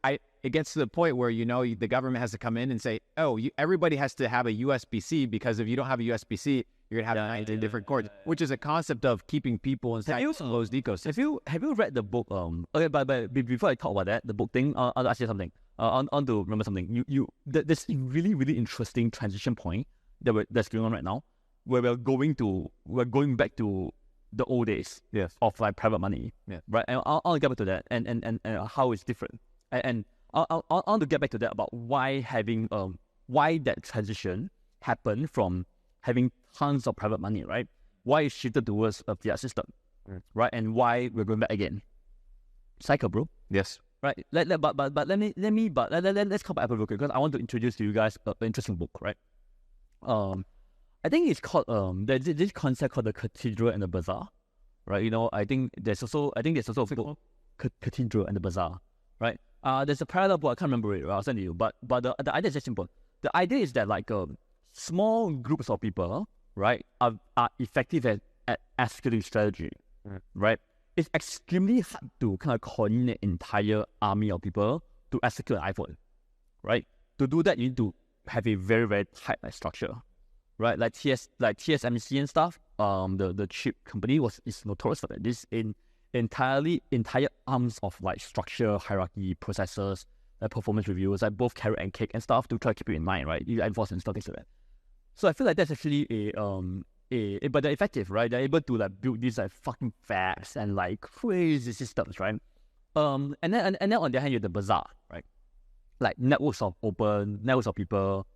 It gets to the point where the government has to come in and say, oh, everybody has to have a USB-C, because if you don't have a USB-C, you're gonna have 19 different cords, which is a concept of keeping people inside closed ecosystems. Have you read the book? Okay, but before I talk about that, the book thing, I'll ask you something. I want to remember something. There's a really, really interesting transition point that's going on right now, where we're going back to the old days, yes, of like private money, yeah, right? And I'll get back to that and how it's different, and I want to get back to that about why that transition happened from having tons of private money, right? Why it shifted towards a fiat system, right? And why we're going back again. Cycle, bro. Yes. Right. Let's come back Apple real quick, because I want to introduce to you guys an interesting book, right? I think it's called there's this concept called the cathedral and the bazaar, right? I think there's also a book, Cathedral and the Bazaar, right? There's a parallel book, I can't remember it, I'll send it to you. But the idea is just simple. The idea is that like small groups of people, right, are effective at executing strategy, right? It's extremely hard to kind of coordinate entire army of people to execute an iPhone, right? To do that, you need to have a very, very tight structure, right? Like TSMC and stuff, the chip company is notorious for that. This entire arms of like structure, hierarchy, processes, like performance reviews, like both carrot and cake and stuff to try to keep it in line, right? You enforce and stuff, things like that. So I feel like that's actually but they're effective, right? They're able to like build these like fucking fast and like crazy systems, right? And then on the other hand, you have the bazaar, right? Like networks of people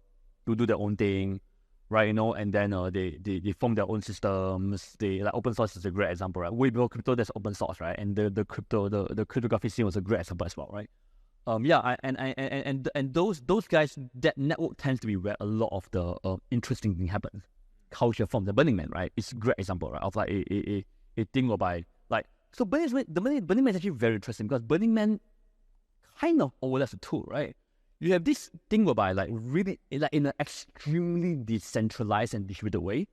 to do their own thing, right? You know, and then they form their own systems. They like open source is a great example, right? Way before crypto, there's open source, right? And the cryptography scene was a great example as well, right? And those guys, that network tends to be where a lot of the interesting thing happens. Culture from the Burning Man, right? It's a great example, right? Of like a thing whereby like Burning Man is actually very interesting because Burning Man kind of overlaps the two, right? You have this thing whereby like really like in an extremely decentralized and distributed way,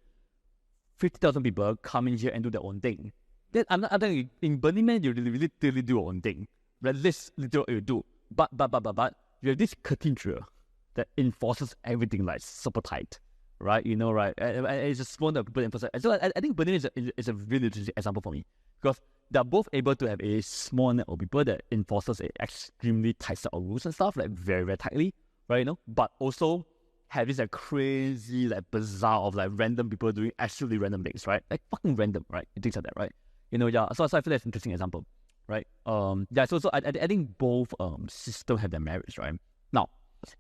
50,000 people come in here and do their own thing. Then I think in Burning Man you really do your own thing. Right? This literally what you do. But you have this cathedral that enforces everything like super tight. Right, you know, right? It's just one that people emphasize. So I think Berlin is a really interesting example for me because they're both able to have a small net of people that enforces an extremely tight set of rules and stuff, like very, very tightly, right? You know, but also have this like crazy, like bizarre of like random people doing absolutely random things, right? Like fucking random, right? Things like that, right? You know, yeah. So I feel that's an interesting example, right? Yeah. So I think both systems have their merits, right? Now.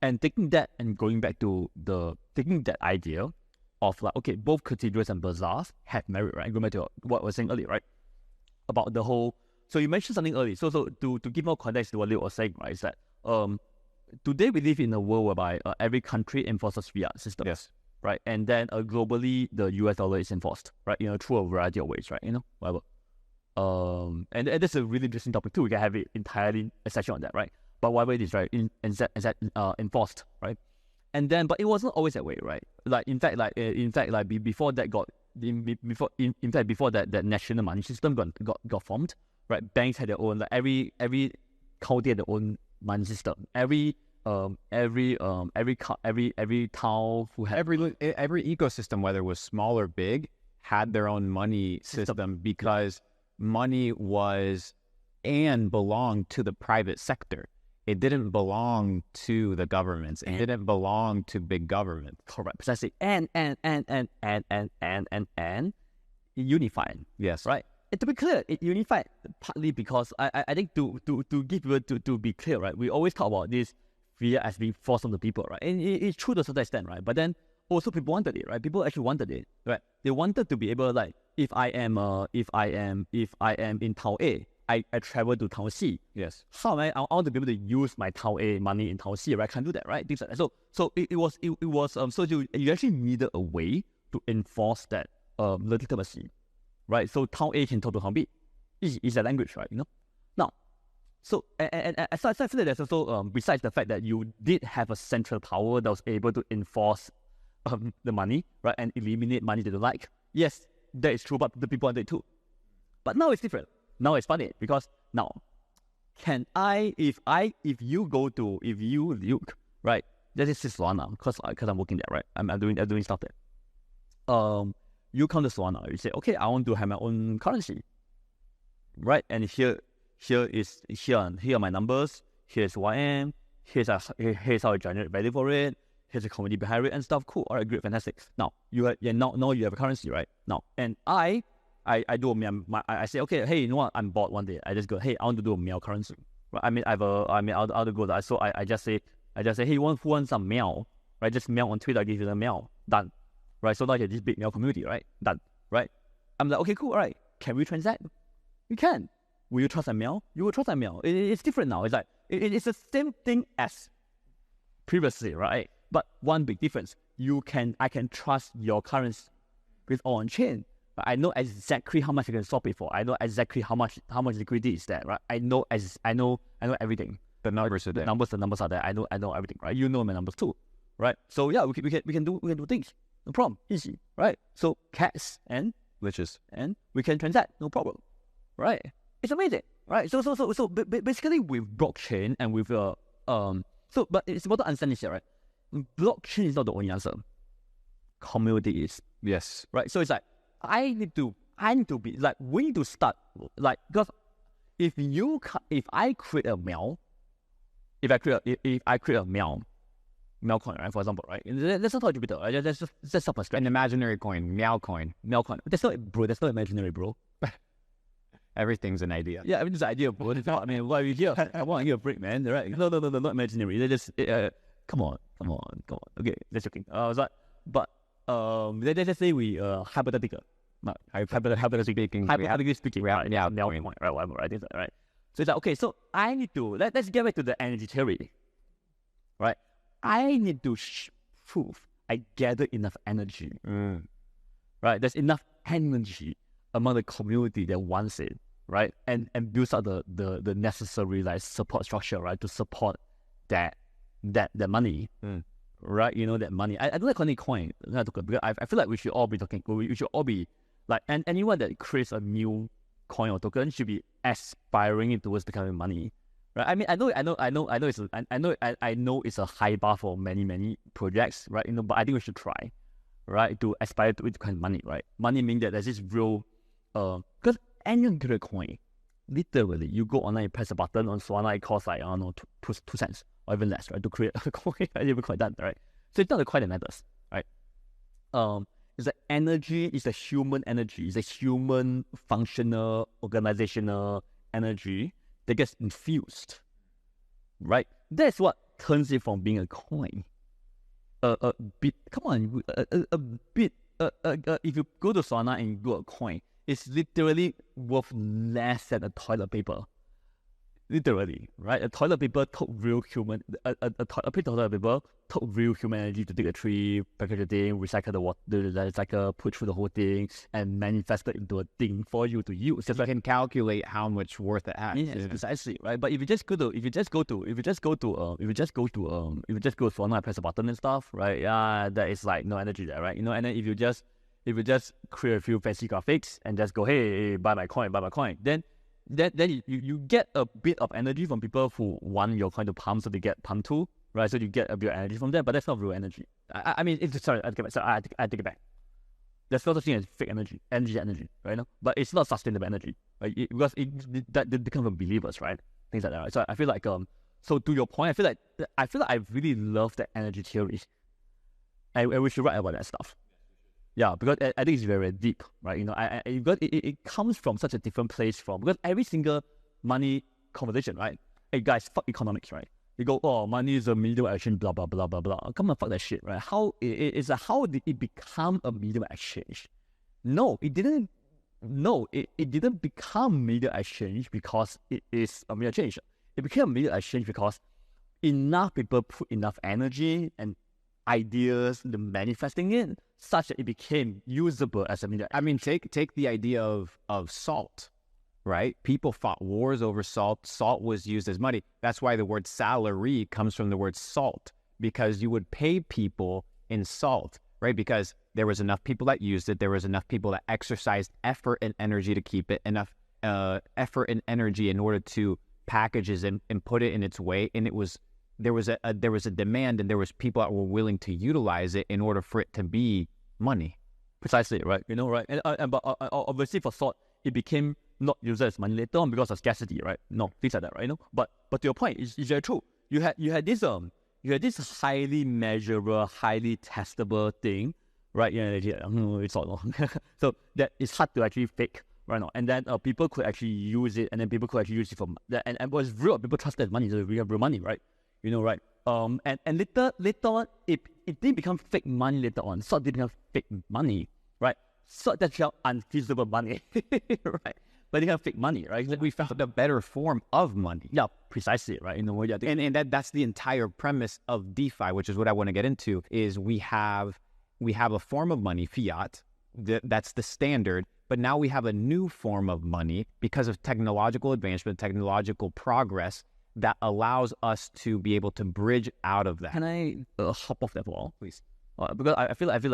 And taking that and going back to taking that idea of like, okay, both cathedrals and bazaars have merit, right? Going back to what I was saying earlier, right? About the whole, so you mentioned something earlier. So to give more context to what Leo was saying, right, is that today we live in a world whereby every country enforces fiat system. Yes. Right? And then globally the US dollar is enforced, right? You know, through a variety of ways, right? You know, whatever. And that's a really interesting topic too. We can have it entirely a session on that, right? But whatever it is, right, enforced, right? And then, but it wasn't always that way, right? Like in fact, before that before that national money system got formed, right? Banks had their own, like every county had their own money system. Every town who had every ecosystem, whether it was small or big, had their own money system because money was and belonged to the private sector. It didn't belong to the governments. It didn't belong to big government. Correct. Precisely. And unified. Yes. Right. And to be clear, it unified partly because I think to give people to be clear, right? We always talk about this fear as being forced on the people, right? And it's true to a certain extent, right? But then also people wanted it, right? People actually wanted it, right? They wanted to be able, like, if I am in town A, I travel to town C. Yes. How am I want to be able to use my town A money in town C, right? I can't do that, right? Things like that. So it was so you actually needed a way to enforce that legitimacy, right? So town A can talk to town B. It's a language, right? You know. Now, so and so I feel that there's also besides the fact that you did have a central power that was able to enforce the money, right, and eliminate money they don't like. Yes, that is true, but the people wanted it too. But now it's different. Now it's funny because now, if you look, right, this is Solana, because I'm working there, right, I'm doing stuff there. You come to Solana, you say, okay, I want to have my own currency, right, and here are my numbers, here's who I am, here's how I generate value for it, here's the community behind it and stuff. Cool, all right, great, fantastic. Now you have a currency, right? Now, and I do I say, okay, hey, you know what? I'm bored one day. I just go, hey, I want to do a meow currency. Right? I'll go that. So I just say, hey, who wants some meow? Right? Just meow on Twitter. I give you the meow. Done. Right? So now you have this big meow community. Right? Done. Right? I'm like, okay, cool. All right. Can we transact? We can. Will you trust a meow? You will trust a meow. It's different now. It's like it's the same thing as previously, right? But one big difference. I can trust your currency with on chain. I know exactly how much I can swap it for. I know exactly how much liquidity is there, right? I know everything. The numbers are there. The numbers are there. I know everything, right? You know my numbers too, right? So yeah, we can do things, no problem, easy, right? So cash and riches, and we can transact, no problem, right? It's amazing, right? So basically with blockchain and with but it's important to understand this here, right? Blockchain is not the only answer. Community is. Yes. Right. So it's like I need to be like, we need to start, like, because if I create a meow, if I create a meow coin, right, for example, right? That's not Jupiter, right? That's just an imaginary coin, meow coin. That's not imaginary, bro. Everything's an idea. Yeah, everything's an idea, bro. I mean, why are you here? I want to hear a break, man. Right? No, not imaginary. They just come on. Okay, that's joking. But let's say we hypothetical. Hypothetically speaking, we have right? Now point, right? Whatever, right? Right. So it's like, okay, so I need to let's get back to the energy theory, right? I need to prove I gather enough energy, right? There's enough energy among the community that wants it, right? And builds up the necessary like support structure, right, to support that money. Right, that money. I don't like calling it coin, because I feel like we should all be talking. We should all be like, and anyone that creates a new coin or token should be aspiring it towards becoming money. Right? I mean, I know it's a high bar for many projects, right? But I think we should try, right, to aspire to it to become money, right? Money means that there's this real, because anyone create a coin, literally, you go online, you press a button on Solana, it costs like, I don't know, 2 cents or even less, right, to create a coin. Even quite that, right? So it's not the coin that matters, right? It's the energy, it's the human energy, it's a human functional, organizational energy that gets infused, right? That's what turns it from being a coin. A bit, come on, a bit, if you go to Solana and you go a coin, it's literally worth less than a toilet paper. Literally, right? A toilet paper took real human. A piece of toilet paper took real human energy to dig a tree, package the thing, recycle the water, recycle, put through the whole thing, and manifest it into a thing for you to use. So you can calculate how much worth it has. Yes, precisely, right? But if you just go to Solana and press a button and stuff, right? Yeah, there is like no energy there, right? And then if you just create a few fancy graphics and just go, hey, buy my coin, then you get a bit of energy from people who want your coin to pump, so they get pumped too, right? So you get a bit of energy from them, but that's not real energy. I mean, sorry, I take it back. There's no such thing as fake energy, right? No? But it's not sustainable energy, right? Because they become from believers, right? Things like that, right? So I feel like, so to your point, I feel like I really love that energy theory, and we should write about that stuff. Yeah, because I think it's very deep, right? It comes from such a different place because every single money conversation, right? Hey guys, fuck economics, right? You go, oh, money is a medium exchange, blah blah blah blah blah. Come on, fuck that shit, right? How did it become a medium exchange? No, it didn't. No, it didn't become medium exchange because it is a medium exchange. It became a medium exchange because enough people put enough energy and ideas, the manifesting it, such that it became usable as a medium. I mean, take the idea of salt, right? People fought wars over salt. Salt was used as money. That's why the word salary comes from the word salt, because you would pay people in salt, right? Because there was enough people that used it. There was enough people that exercised effort and energy to keep it, enough effort and energy in order to package it and put it in its way. And there was a demand, and there was people that were willing to utilize it in order for it to be money. Precisely, right? Right? But obviously for salt, it became not used as money later on because of scarcity, right? No, things like that, right? But to your point, it's very true. You had this highly measurable, highly testable thing, right? Yeah, it's all so that it's hard to actually fake. Right now, and then people could actually use it, and then people could actually use it for that, and was real. People trusted money, so we have real money, right? Right? And later on, it didn't become fake money later on. So it didn't become fake money, right? So that's how unfeasible money, right? But it became fake money, right? Like we found a better form of money. Yeah, precisely, right? And that's the entire premise of DeFi, which is what I want to get into, is we have a form of money, fiat, that's the standard, but now we have a new form of money because of technological advancement, technological progress, that allows us to be able to bridge out of that? Can I hop off that for all, please? Because I feel like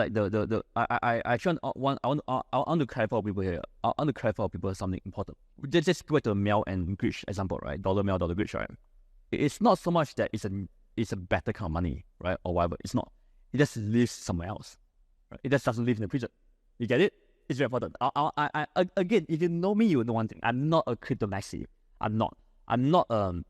I actually want to clarify for people here. I want to clarify for people something important. Just go to the Meow and Glitch example, right? Dollar Meow, dollar Glitch, right? It's not so much that it's a better kind of money, right? Or whatever. It's not. It just lives somewhere else. Right? It just doesn't live in the prison. You get it? It's very important. Again, if you know me, you know one thing. I'm not a crypto maxi. I'm not because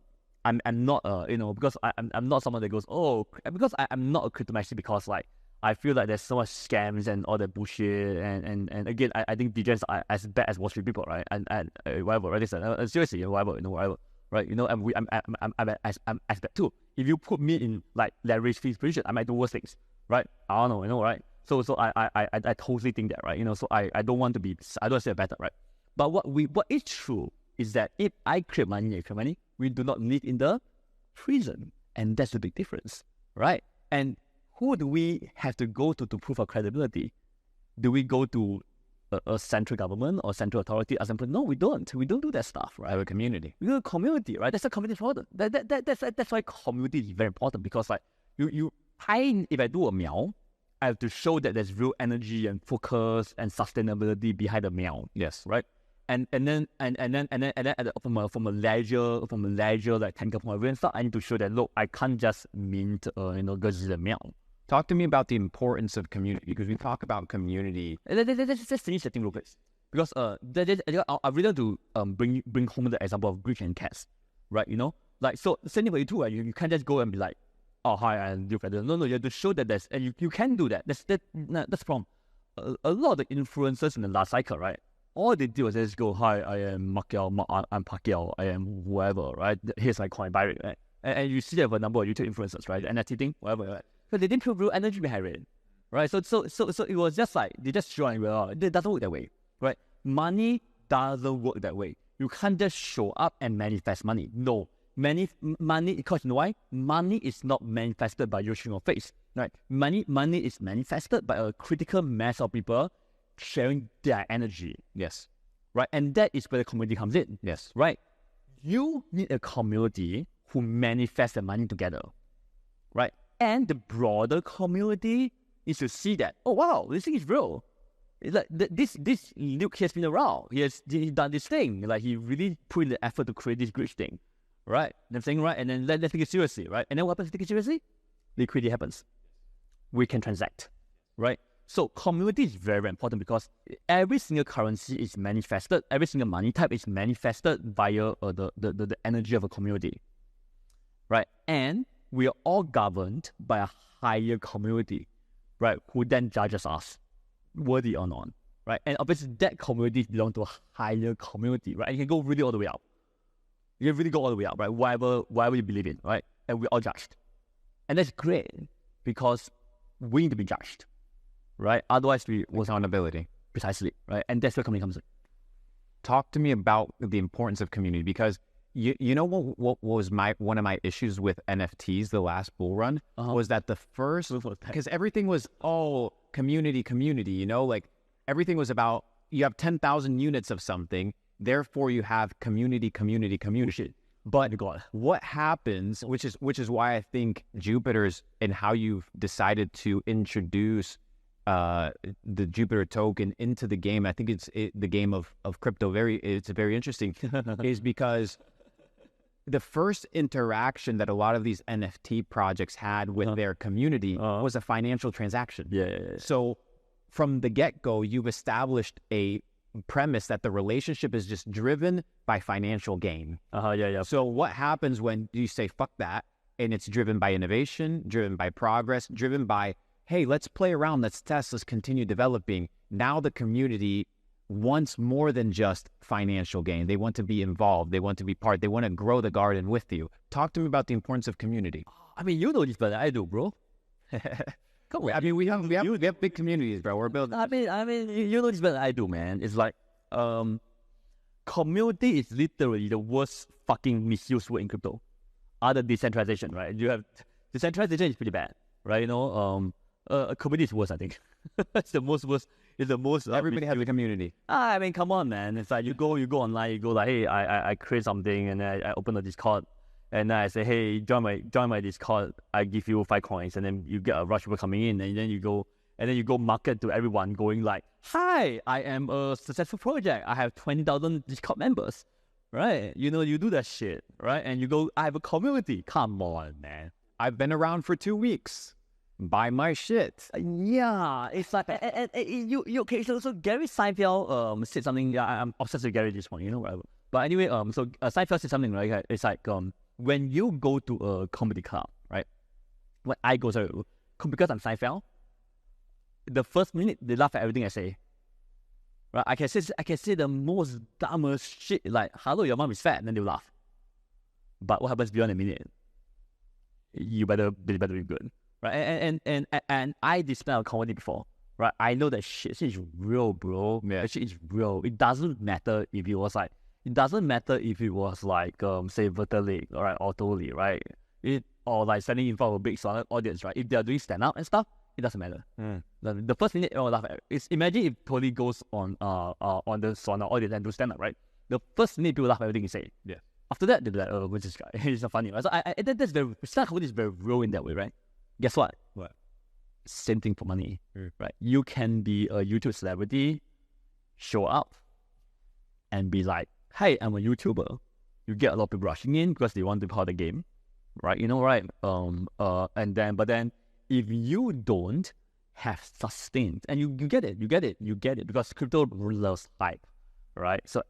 I'm not someone that goes, because I'm not a crypto maxi because like I feel like there's so much scams and all that bullshit and again I think DJs are as bad as Wall Street people, right? And whatever, right? Seriously, whatever, right? I'm as bad too. If you put me in like leverage fees position, I might do worse things, right? I don't know, right? So I totally think that, right? So I don't want to be, I don't say better, right? But what is true is that if I create money, we do not live in the prison, and that's the big difference, right? And who do we have to go to prove our credibility? Do we go to a central government or central authority? As example, no, we don't. We don't do that stuff, right? Have a community. We do a community, right? That's a community important. That's why community is very important because like if I do a meow, I have to show that there's real energy and focus and sustainability behind the meow. Yes. Right. And then from a leisure like technical point of view and stuff, I need to show that look, I can't just mint gazillion meow. Talk to me about the importance of community, because we talk about community. Let's finish the thing real quick, because I really want to bring home the example of Greek and cats, right? Like so same thing for you too, right? You can't just go and be like, oh hi, and do that. No, you have to show that there's, and you can do that. That's from a lot of the influencers in the last cycle, right? All they do is just go, hi, I am Macchiao, I'm Pacquiao, I am whoever, right? Here's my coin, buy it, right? And you see that for a number of YouTube influencers, right? And that thing, whatever, right? So they didn't put real energy behind it, right? So it was just like, they just showing, it doesn't work that way, right? Money doesn't work that way. You can't just show up and manifest money. No. Money, because you know why? Money is not manifested by you showing your face, right? Money is manifested by a critical mass of people sharing their energy. Yes. Right? And that is where the community comes in. Yes. Right? You need a community who manifest the money together. Right? And the broader community is to see that, oh wow, this thing is real. It's like this Luke has been around. He's done this thing. Like he really put in the effort to create this great thing. Right? I'm saying, right? And then let's take it seriously, right? And then what happens if we take it seriously? Liquidity happens. We can transact. Right? So community is very, very important because every single currency is manifested, every single money type is manifested via the energy of a community. Right? And we are all governed by a higher community, right? Who then judges us, worthy or not. Right? And obviously that community belongs to a higher community, right? And you can go really all the way up. You can really go all the way up, right? Whatever you believe in, right? And we're all judged. And that's great because we need to be judged. Right? Otherwise, we was accountability. Precisely. Right? And that's where community comes in. Talk to me about the importance of community, because you know what was one of my issues with NFTs the last bull run was that the first, because everything was community, like everything was about, you have 10,000 units of something, therefore you have community. But what happens, which is why I think Jupiter's and how you've decided to introduce the Jupiter token into the game, I think the game of crypto, it's very interesting, is because the first interaction that a lot of these NFT projects had with their community was a financial transaction. Yeah. So from the get-go, you've established a premise that the relationship is just driven by financial gain. Yeah. So what happens when you say, fuck that, and it's driven by innovation, driven by progress, driven by, hey, let's play around, let's test, let's continue developing. Now the community wants more than just financial gain. They want to be involved. They want to be part. They want to grow the garden with you. Talk to me about the importance of community. I mean, you know this better than I do, bro. Come on. I mean, we have big communities, bro. We're building. I mean, you know this better than I do, man. It's like, community is literally the worst fucking misused word in crypto. Other decentralization, right? You have decentralization is pretty bad, right? A community is worse, I think. It's the most worst. It's the most. Everybody has a community. I mean, come on, man. It's like you go online, you go like, hey, I create something, and I open a Discord, And then I say, hey, join my Discord. I give you 5 coins, and then you get a rush of people coming in, and then you go market to everyone, going like, hi, I am a successful project. I have 20,000 Discord members, right? You do that shit, right? And you go, I have a community. Come on, man. I've been around for 2 weeks. Buy my shit. Yeah, it's like you okay. So Gary Seinfeld said something. Yeah, I'm obsessed with Gary at this point, whatever. But anyway, so Seinfeld said something, right? It's like when you go to a comedy club, right? When I go to, because I'm Seinfeld, the first minute they laugh at everything I say. Right? I can say the most dumbest shit, like "Hello, your mom is fat," and then they laugh. But what happens beyond a minute? You better be good. Right, and I did spend on comedy before, right? I know that shit is real, bro. Yeah, that shit is real. It doesn't matter if it was like, say Vertelic, right, or Totally, right? Or like standing in front of a big solid audience, right? If they are doing stand up and stuff, it doesn't matter. The first minute everyone laugh at it. Imagine if Totally goes on the sauna audience and do stand up, right? The first minute people laugh at everything you say. Yeah. After that, they'll be like, oh, what's this guy? He's not funny, right? So that's very stand up comedy is very real in that way, right? Guess what? What? Same thing for money, right? You can be a YouTube celebrity, show up, and be like, "Hey, I'm a YouTuber." You get a lot of people rushing in because they want to be part of the game, right? Right? But then, if you don't have sustained, and you get it, because crypto loves hype, right? So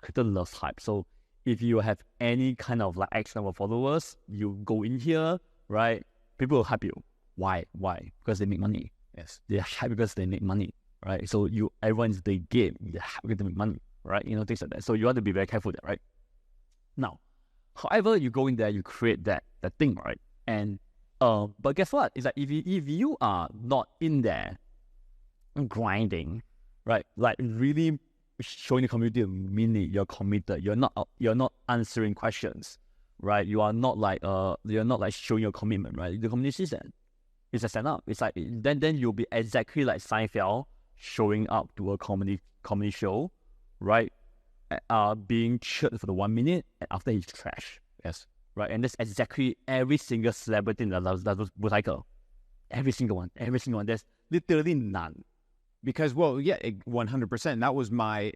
crypto loves hype. So if you have any kind of like X number of followers, you go in here, right? People will hype you. Why? Because they make money. Yes. They hype because they make money, right? So everyone's the game. They hype because they make money, right? Things like that. So you want to be very careful with that, right? Now, however, you go in there, you create that thing, right? And but guess what? It's like if you are not in there grinding, right? Like really showing the community a minute, you're committed. You're not answering questions. Right, you are not like showing your commitment, right? The community is that it's a stand up. It's like then you'll be exactly like Seinfeld showing up to a comedy show, right? Being cheered for the 1 minute, and after he's trash. Yes, right, and that's exactly every single celebrity that was cycle. Every single one. There's literally none. Because 100%.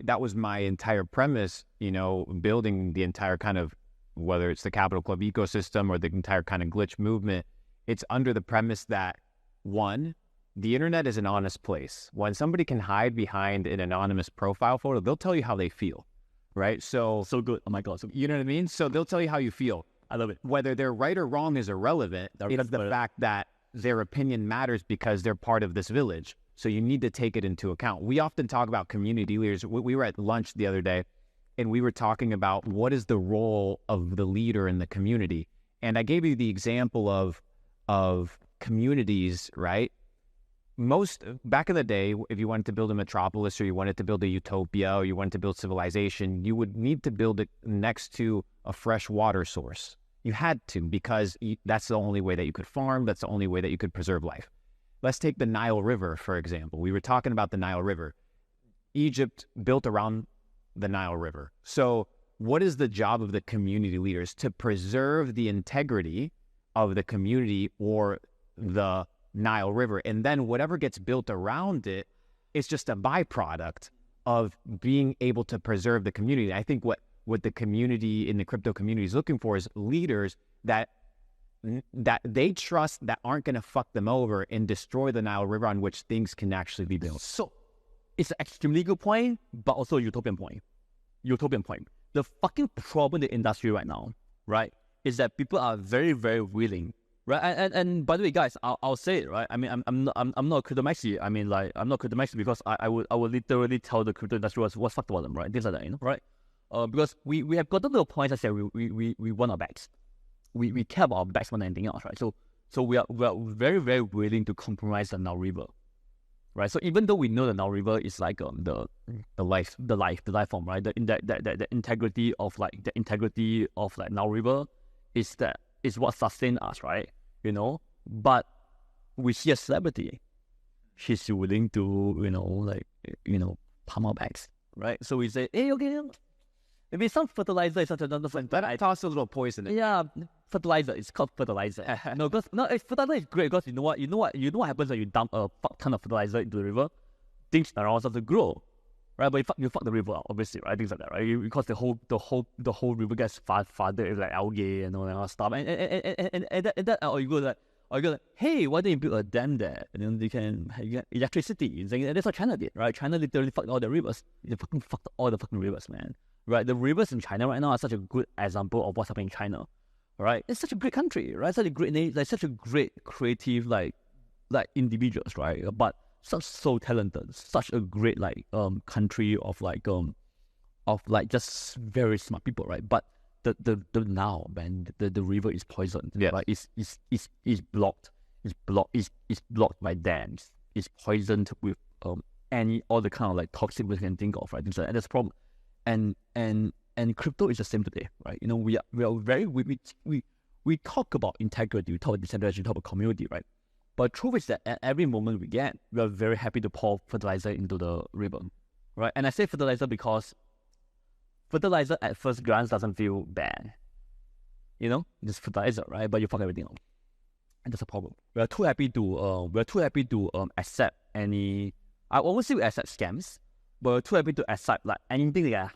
That was my entire premise. Building the entire kind of, whether it's the Capital Club ecosystem or the entire kind of glitch movement, it's under the premise that, one, the internet is an honest place. When somebody can hide behind an anonymous profile photo, they'll tell you how they feel, right? So good. Oh my God. You know what I mean? So they'll tell you how you feel. I love it. Whether they're right or wrong is irrelevant. It's the fact that their opinion matters because they're part of this village. So you need to take it into account. We often talk about community leaders. We were at lunch the other day, and we were talking about what is the role of the leader in the community. And I gave you the example of communities, right? Back in the day, if you wanted to build a metropolis, or you wanted to build a utopia, or you wanted to build civilization, you would need to build it next to a fresh water source. You had to, because that's the only way that you could farm. That's the only way that you could preserve life. Let's take the Nile River, for example. We were talking about the Nile River. Egypt built around the Nile River. So what is the job of the community leaders? To preserve the integrity of the community or the Nile River. And then whatever gets built around it is just a byproduct of being able to preserve the community. I think what the community in the crypto community is looking for is leaders that they trust, that aren't going to fuck them over and destroy the Nile River, on which things can actually be built. So it's an extremely good point, but also a utopian point. The fucking problem in the industry right now, right, is that people are very, very willing, right? And by the way, guys, I'll say it, right? I mean, I'm not a crypto maxi. I mean, like, I'm not crypto maxi because I would literally tell the crypto industry what's fucked about them, right? Things like that, right? Because we have gotten to the point. I said we want our backs. We care about our backs more than anything else, right? So we are very, very willing to compromise the Nile River. Right, so even though we know the Nile River is like the life form, right? The integrity of Nile River is what sustains us, right? But we see a celebrity, she's willing to pump our backs, right? So we say, hey, okay, Maybe some fertilizer is such another thing. But I toss a little poison in. Yeah, fertilizer. It's called fertilizer. No, because fertilizer is great because you know what happens when you dump a fuck ton of fertilizer into the river? Things around start to grow, right? But you fuck the river out, obviously, right? Things like that, right? Because the whole river gets flooded with like algae and all that kind of stuff. Or you go like, hey, why don't you build a dam there? And then you get electricity. And that's what China did, right? China literally fucked all the rivers. They fucking fucked all the fucking rivers, man. Right? The rivers in China right now are such a good example of what's happening in China. Right? It's such a great country, right? Such a great such a great creative like individuals, right? But so talented, such a great country of just very smart people, right? But the now, man, the river is poisoned. Yes. Right? It's blocked. It's blocked by dams. It's poisoned with all the kind of like toxic we can think of, right? Things like that. And that's a problem. And crypto is the same today, right? You know, we talk about integrity, we talk about decentralization, we talk about community, right? But the truth is that at every moment we get, we are very happy to pour fertilizer into the river, right? And I say fertilizer because fertilizer at first glance doesn't feel bad. You know, it's fertilizer, right? But you fuck everything up, and that's a problem. We are too happy to accept any. I won't say we accept scams, but we're too happy to accept like anything that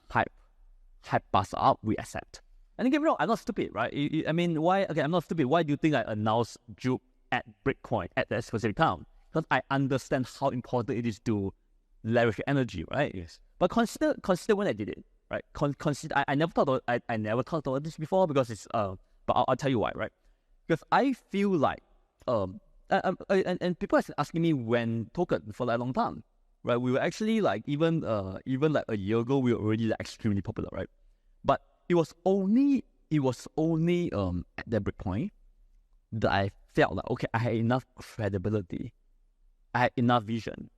hype us up. We accept. And don't get me wrong, I'm not stupid, right? I mean, why? Okay, I'm not stupid. Why do you think I announced Jupe at Bitcoin at that specific time? Because I understand how important it is to leverage energy, right? Yes. But consider when I did it, right? Consider I never thought I never talked about this before because it's but I'll tell you why, right? Because I feel like and people have been asking me when token for like a long time, right? We were actually like even like a year ago we were already like extremely popular, right? But it was only at that break point that I felt like, okay, I had enough credibility, I had enough vision,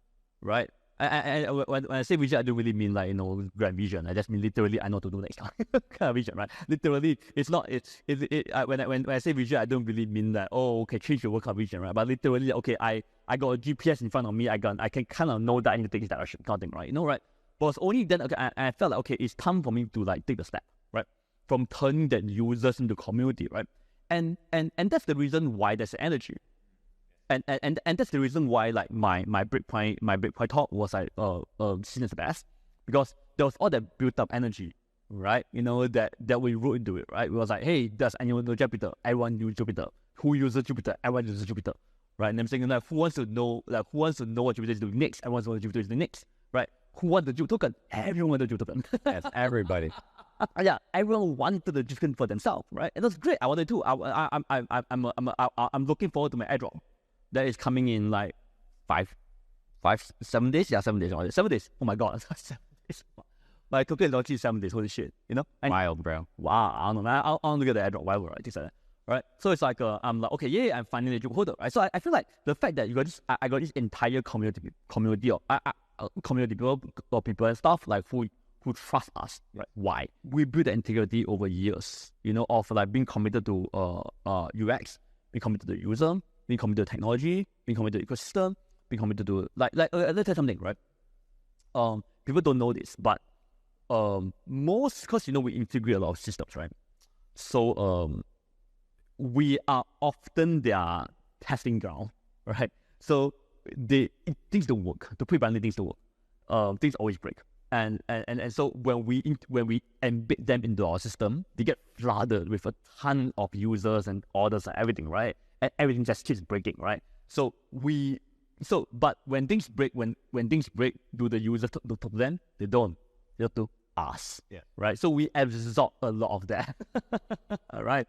right? When I say vision, I don't really mean like, you know, grand vision. I just mean literally I know what to do next time kind of vision, right? Literally, it's not. When I say vision, I don't really mean that, oh, okay, change your workout vision, right? But literally, okay, I got a GPS in front of me. I can kind of know that I need to take this direction, kind of thing, right? You know, right? But it's only then, okay, I felt like, okay, it's time for me to like take the step, right? From turning that users into community, right? And that's the reason why there's energy. And that's the reason why like my Bitcoin talk was like seen as the best, because there was all that built up energy, right? You know, that we wrote into it, right? It was like, hey, does anyone know Jupiter? Everyone uses Jupiter. Who uses Jupiter? Everyone uses Jupiter, right? And I'm saying like, who wants to know what Jupiter is doing next? Everyone wants to know what Jupiter is doing next, right? Who wants the Jupiter token? Everyone wants the Jupiter token. Yes, everybody. Yeah, everyone wanted the Jupiter for themselves, right? And that's great. I wanted to. I'm looking forward to my airdrop. That is coming in like 7 days. Yeah, 7 days. 7 days. Oh my god, 7 days. My token launch is 7 days. Holy shit, you know? Wild, bro. Wow, I don't know, man. I want to get the airdrop, whatever, right? Things like that, right? So it's like, I'm like, okay, yeah, I'm finally a Jupe holder, right? So I feel like the fact that you got this, I got this entire community of people and stuff like who trust us, right? Why? We built the integrity over years, you know, of like being committed to UX, being committed to the user, being committed to technology, being committed to the ecosystem, being committed to let's tell you something, right? People don't know this, but most, because you know we integrate a lot of systems, right? So we are often their testing ground, right? So things don't work. To put it bluntly, things don't work. Things always break. And so when we embed them into our system, they get flooded with a ton of users and orders and everything, right? And everything just keeps breaking, right? But when things break, when things break, do the users talk to them? They don't. They talk to us, yeah, right? So we absorb a lot of that, all right?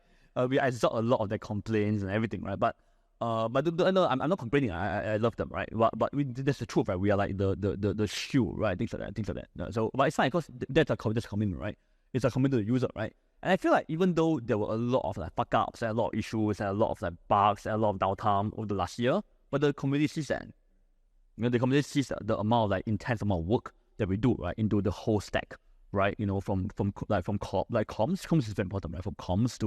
We absorb a lot of their complaints and everything, right? But no, I'm not complaining. I love them, right? But that's the truth, right? We are like the shoe, right? Things like that. So, but it's fine because that's a commitment, right? It's a commitment to the user, right? And I feel like even though there were a lot of like fuck ups and a lot of issues and a lot of like bugs and a lot of downtime over the last year, but the community sees that. You know, the community sees the amount of like intense amount of work that we do, right, into the whole stack, right? You know, from comms is very important, right? From comms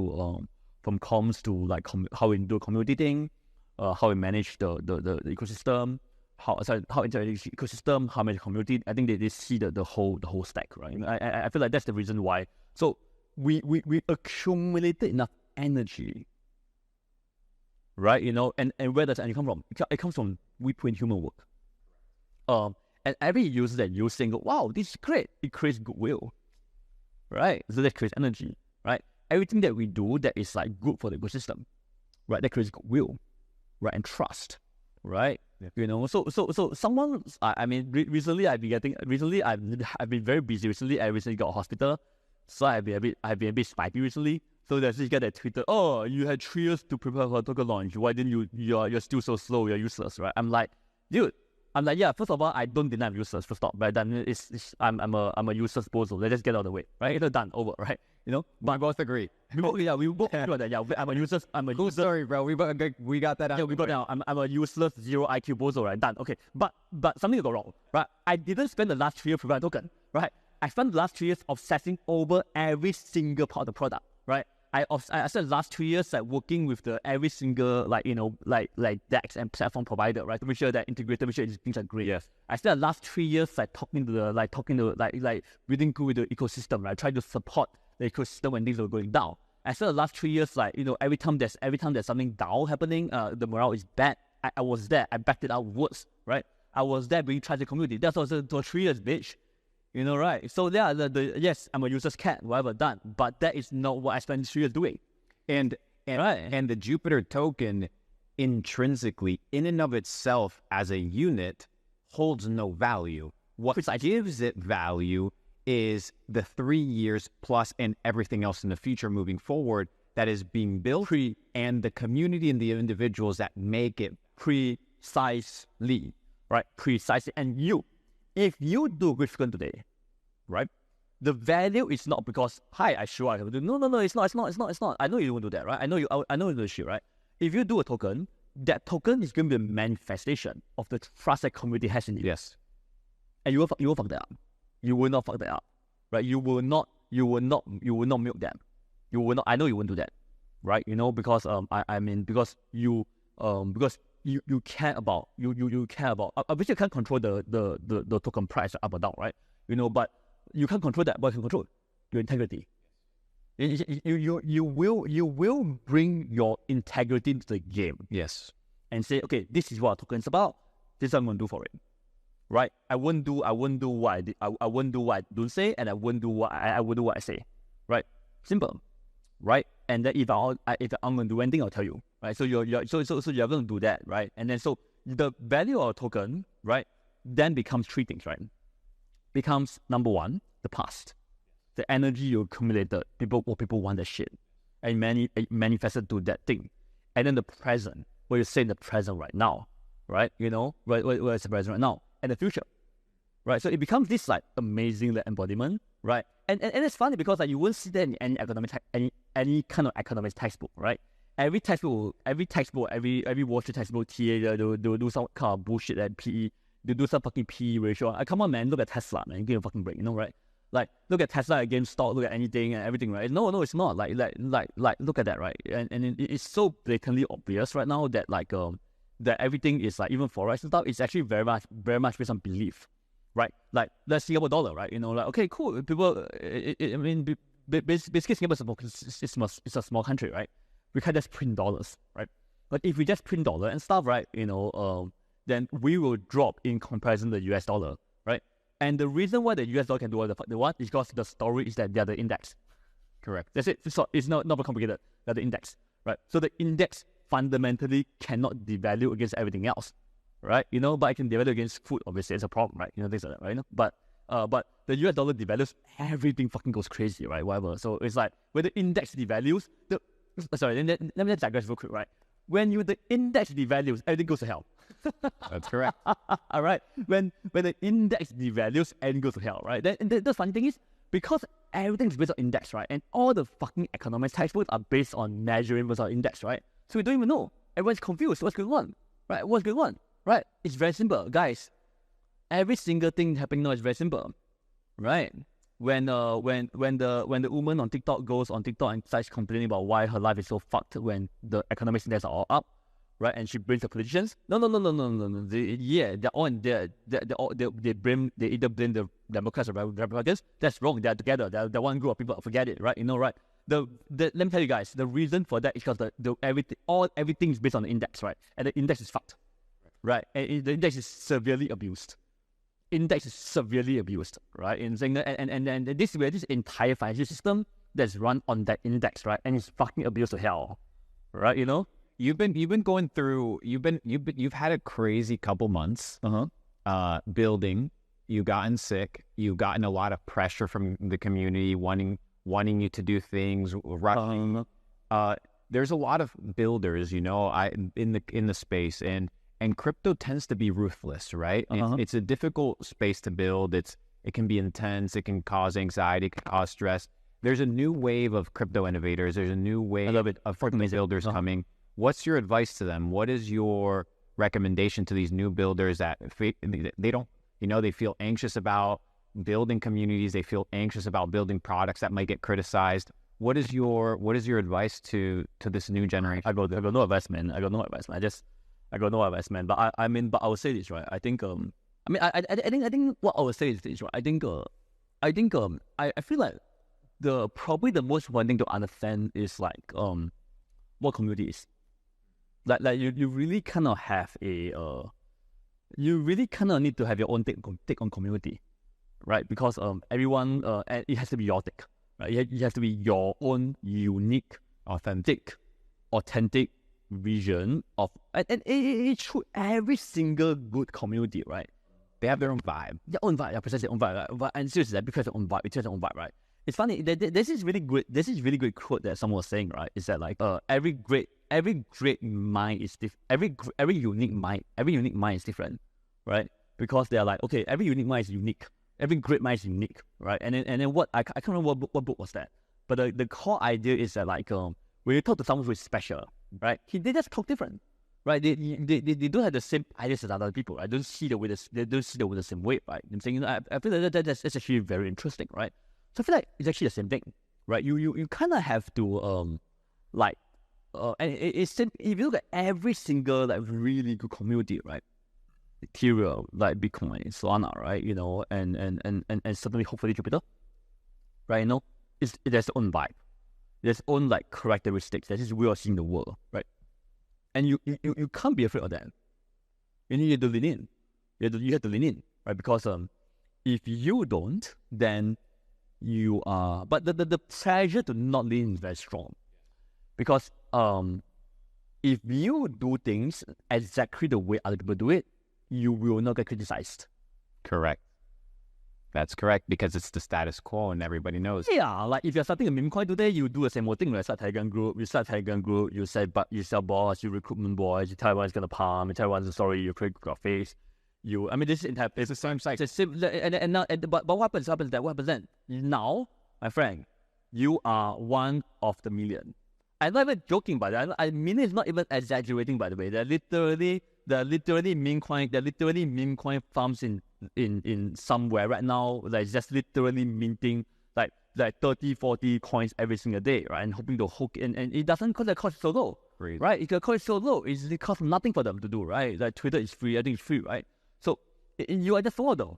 to like how we do a community thing, how we manage the ecosystem, how interactive ecosystem, how much community. I think they see the whole stack, right? I feel like that's the reason why. So we accumulated enough energy, right? And where does energy come from? It comes from we put in human work. And every user that you think, wow, this is great, it creates goodwill, right? So that creates energy, right? Everything that we do that is like good for the ecosystem, right? That creates goodwill, right? And trust, right? Yeah. So someone, recently I've been very busy. Recently, I recently got a hospital, so I've been a bit spiky recently. So there's this guy that tweeted, "Oh, you had 3 years to prepare for a token launch. Why didn't you? You're still so slow. You're useless, right?" I'm like, dude. Yeah. First of all, I don't deny I'm useless. First off, but then I'm a useless bozo. Let's just get out of the way, right? It's done, over, right? We both agree. We both agree on that. Yeah, I'm a useless. Cool story, bro. We got that out. Yeah, we got that. I'm a useless 0 IQ bozo, right? Done. Okay, but something got wrong, right? I didn't spend the last 3 years preparing a token, right? I spent the last 3 years obsessing over every single part of the product, right? I spent the last 2 years working with every single like DEX and platform provider, right, to make sure that integrated, make sure things are great. Yes. I spent the last 3 years talking to building good with the ecosystem, right, trying to support the ecosystem when things were going down. I spent the last 3 years every time there's something down happening, the morale is bad. I was there. I backed it out with words, right? I was there being tried to community. That's also 3 years, bitch. Right? So yeah, yes, I'm a user's cat, whatever, done. But that is not what I spent 3 years doing. And the Jupiter token intrinsically, in and of itself as a unit, holds no value. What gives it value is the 3 years plus and everything else in the future moving forward that is being built, and the community and the individuals that make it precisely, right? Precisely. And if you do good token today, right, the value is not because, hi, I sure I can do. No, it's not. I know you won't do that, right? I know you do the shit, right? If you do a token, that token is going to be a manifestation of the trust that community has in you. Yes. And you will fuck that up. You will not fuck that up, right? You will not milk them. You will not. I know you won't do that, right? Because because you care about obviously you can't control the token price up or down, right? But you can't control that, but you can control your integrity. You will bring your integrity into the game. Yes. And say, okay, this is what a token is about. This is what I'm gonna do for it. Right? I wouldn't do what I did. I wouldn't do what I don't say, and I wouldn't do what I would do what I say. Right? Simple. Right? And then if I'm gonna do anything, I'll tell you. Right? So you're gonna do that, right? And then so the value of a token, right, then becomes 3 things, right? Becomes number 1, the past, the energy you accumulated, people want that shit, and manifested to that thing, and then the present, what you say in the present right now, right? What is the present right now, and the future, right? So it becomes this amazing embodiment, right? And it's funny because you won't see that in any economic any kind of economics textbook, right? Every textbook, every Wall Street textbook, TA, they'll do some kind of bullshit at PE. They do some fucking PE ratio. Come on, man, look at Tesla, man. Give me a fucking break, right? Look at Tesla against stock, look at anything and everything, right? No, it's not. Look at that, right? And it's so blatantly obvious right now that that everything is even forex and stuff. It's actually very much based on belief, right? The Singapore dollar, right? Okay, cool. People, basically Singapore is a small country, right? We can't just print dollars, right? But if we just print dollar and stuff, right? Then we will drop in comparison to the US dollar, right? And the reason why the US dollar can do what the fuck they want is because the story is that they're the index. Correct. That's it. It's not very complicated. They're the index, right? So the index fundamentally cannot devalue against everything else, right? But it can devalue against food, obviously. It's a problem, right? Things like that, right? But the US dollar devalues, everything fucking goes crazy, right? Whatever. So it's when the index devalues, let me digress real quick, right? When the index devalues, everything goes to hell. That's correct. All right. When the index devalues, everything goes to hell, right? The funny thing is, because everything is based on index, right? And all the fucking economics textbooks are based on measuring versus index, right? So we don't even know. Everyone's confused. What's going on? Right? What's going on? Right? It's very simple, guys. Every single thing happening now is very simple, right? When the woman on TikTok goes on TikTok and starts complaining about why her life is so fucked when the economics index are all up, right? And she blames the politicians. No. They're all they either blame the Democrats or Republicans. That's wrong. They're together. They're one group of people. Forget it, right? Right? Let me tell you guys, the reason for that is because everything is based on the index, right? And the index is fucked, right? And the index is severely abused. Right? In saying that, and this entire financial system that's run on that index, right? And it's fucking abused to hell, right? You've been going through. You've had a crazy couple months. Building. You've gotten sick. You've gotten a lot of pressure from the community wanting you to do things, rushing. There's a lot of builders, in the space, and crypto tends to be ruthless, right? It's a difficult space to build. It can be intense. It can cause anxiety. It can cause stress. There's a new wave of crypto innovators. There's a new wave of crypto builders coming. What's your advice to them? What is your recommendation to these new builders that they don't, they feel anxious about building communities? They feel anxious about building products that might get criticized. What is your advice to this new generation? I got no advice, man. I got no advice, man. But I would say this, right? I think I think what I would say is this, right? I feel like probably the most important thing to understand is like what community is. Like you really kind of have you really kind of need to have your own take on community, right? Because everyone it has to be your take, right? It has to be your own unique, authentic vision of, and it's true. Every single good community, right? They have their own vibe. Yeah, precisely, own vibe. Right? And seriously, because their own vibe, it's their own vibe, right? It's funny. This is really great quote that someone was saying, right? Is that like every great mind is different. Every unique mind is different, right? Because they're like, okay, every unique mind is unique. Every great mind is unique, right? And then what I can't remember what book was that, but the core idea is that like when you talk to someone who is special, right? They just talk different, right? They don't have the same ideas as other people, right? They don't see the way the same way, right? I'm saying, I feel like that's actually very interesting, right? So I feel like it's actually the same thing, right? You kind of have to and it's if you look at every single like really good community, right? Ethereum, like Bitcoin, Solana, right? And certainly hopefully Jupiter, right? There's their own vibe, there's own like characteristics. That is we are seeing the world, right? And you can't be afraid of that. You need to lean in. You have to lean in, right? Because if you don't, then you are. But the pressure to not lean in is very strong, because if you do things exactly the way other people do it, you will not get criticized. Correct. That's correct, because it's the status quo and everybody knows. Yeah, like if you're starting a meme coin today, you do the same old thing. Like start Telegram group, you sell bots, you recruitment boys, you tell everyone's gonna palm, you tell everyone's a story, you create your face. This is it's the same cycle. But what happens then? Now, my friend, you are one of the million. I'm not even joking by that. I mean, it's not even exaggerating, by the way. They're literally meme coin farms in somewhere right now, like just literally minting like 30, 40 coins every single day, right? And hoping to hook in, and it doesn't cost, the cost is so low. Great. Right? It cost so low, it costs nothing for them to do, right? Like Twitter is free, I think it's free, right? So you are just one though.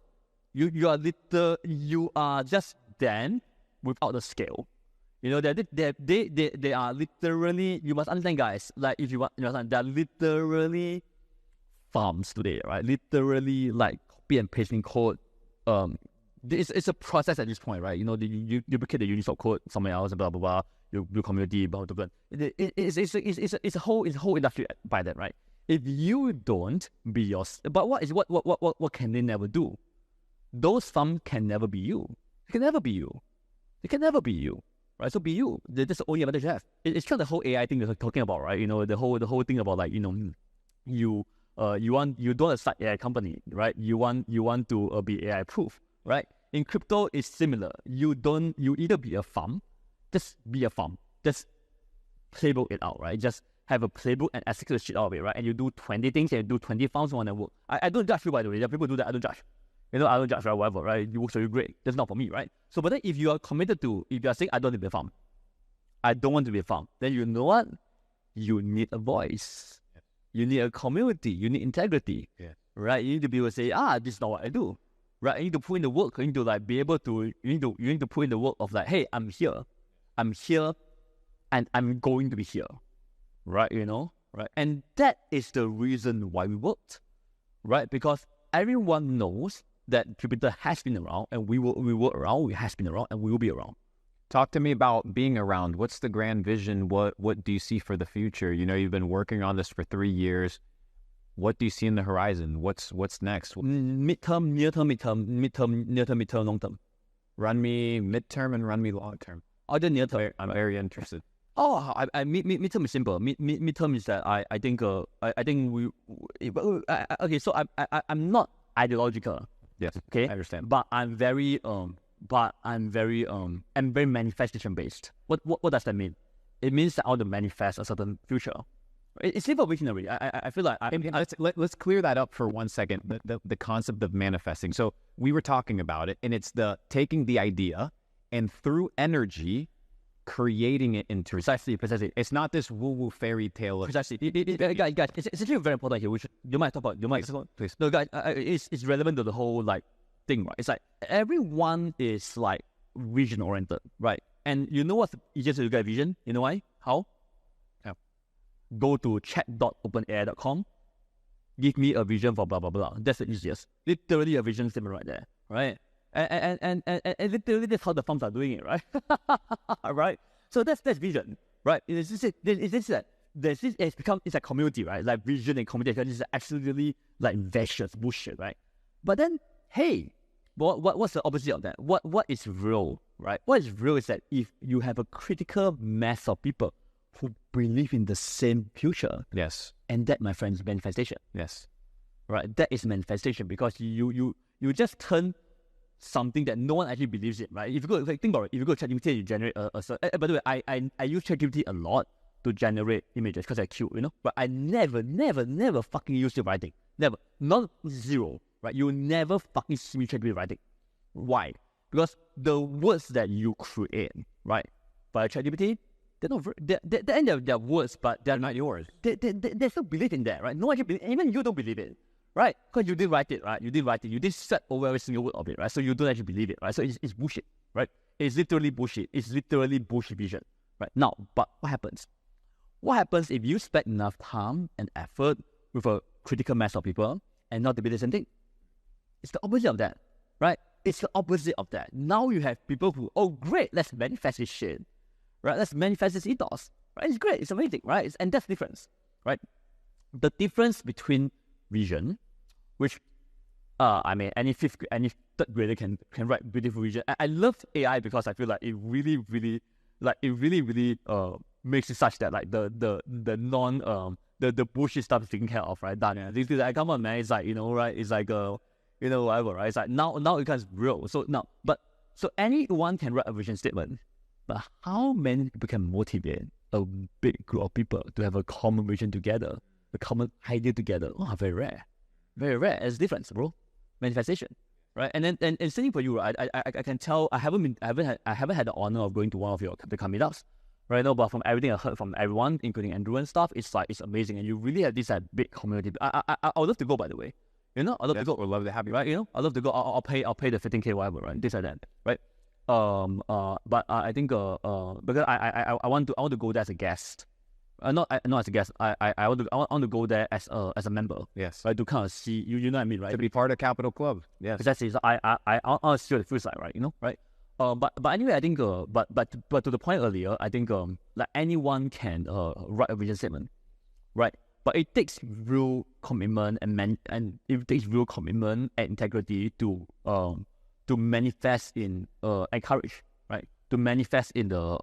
You are just then without the scale. They are literally, you must understand, guys, like if you want, they're literally farms today, right? Literally like copy and pasting code. It's a process at this point, right? You duplicate the Uniswap code somewhere else, blah blah blah. You build community, blah blah blah. It's a whole industry by that, right? If you don't be but what can they never do? Those farms can never be you. They can never be you. Right, so be you. That's the only advantage you have. It's kind of the whole AI thing that we're talking about, right? The whole thing about like you don't want to start AI company, right? You want to be AI proof, right? In crypto, it's similar. You either be a farm, just be a farm, just playbook it out, right? Just have a playbook and execute the shit out of it, right? And you do 20 things and you do 20 farms on that work. I don't judge you, by the way. There are people who do that. I don't judge. I don't judge, right? Whatever, right? You work so you're great. That's not for me, right? So, but then if you are committed to, if you are saying, I don't want to be a farm, I don't want to be a farm, then you know what? You need a voice. You need a community. You need integrity. Yeah. Right? You need to be able to say, this is not what I do. Right? You need to put in the work. You need to like be able to. You need to put in the work of like, hey, I'm here, and I'm going to be here. Right? Right? And that is the reason why we worked. Right? Because everyone knows that Jupiter has been around, and we work around. We has been around, and we will be around. Talk to me about being around. What's the grand vision? What do you see for the future? You've been working on this for 3 years. What do you see in the horizon? What's next? Midterm, near-term, long term. Run me midterm and run me long term. Other near term. I'm very interested. Midterm is simple. Midterm is that I think we okay. So I'm not ideological. Yes. Okay. I understand. But I'm very manifestation based. What does that mean? It means that I want to manifest a certain future. It's simple visionary. I feel like let's clear that up for 1 second. The concept of manifesting. So we were talking about it, and it's the taking the idea and through energy creating it into precisely. It's not this woo-woo fairy tale. Precisely, guys. It's actually very important here. You might talk about. You might please. No, guys. It's relevant to the whole like thing, right? It's like everyone is like vision oriented, right? And you know what's the easiest way to get vision? You know why? How? Go to chat.openai.com. Give me a vision for blah blah blah. That's the easiest. Literally a vision statement right there, right? And literally that's how the farms are doing it, right? Right. So that's vision, right? It's a community, right? Like vision and community is absolutely like vicious bullshit, right? But then, hey, what's the opposite of that? What is real, right? What is real is that if you have a critical mass of people who believe in the same future. Yes. And that, my friends, is manifestation. Yes. Right? That is manifestation because you just turn something that no one actually believes in, right? If you go think about it, if you go to ChatGPT, you generate by the way, I use ChatGPT a lot to generate images because they're cute, But I never fucking use it writing. Never. Not zero. Right? You never fucking see me ChatGPT writing. Why? Because the words that you create, right? By ChatGPT, they're words, but they're not yours. There's no belief in that, right? No one believe, even you don't believe it, right? Because you didn't write it, right? You didn't set over every single word of it, right? So you don't actually believe it, right? So it's bullshit, right? It's literally bullshit. It's literally bullshit vision, right? Now, but what happens? What happens if you spend enough time and effort with a critical mass of people and not to be the same thing? It's the opposite of that, right? It's the opposite of that. Now you have people who, oh great, let's manifest this shit. Right, let's manifest this ethos. Right, it's great, it's amazing, right? And that's the difference, right? The difference between vision, which any third grader can write beautiful vision. I love AI because I feel like it really makes it such that like the bullshit stuff is taken care of, right? Done. Yeah. These like, come on, man. It's like right? It's like whatever, right? It's like now it becomes real. So anyone can write a vision statement. But how many people can motivate a big group of people to have a common vision together, a common idea together? Oh, very rare. Very rare. It's different, bro. Manifestation, right? And then and same for you, right? I can tell I haven't had the honor of going to one of the meetups, right? No, but from everything I heard from everyone, including Andrew and stuff, it's amazing, and you really have this big community. I would love to go, by the way. I'd love to go. We'd love to have you, right? I'd love to go. I'll pay the 15K whatever, right? This and that, right? But I think because I want to go there as a guest, not as a guest. I want to go there as a member. Yes. Right, to kind of see you know what I mean, right? To be part of Capital Club. Yes. Exactly. So I want to see the full side, right? Right. But anyway, I think but to the point earlier, I think like anyone can write a vision statement, right? But it takes real commitment and it takes real commitment and integrity to manifest in and courage, right? To manifest in the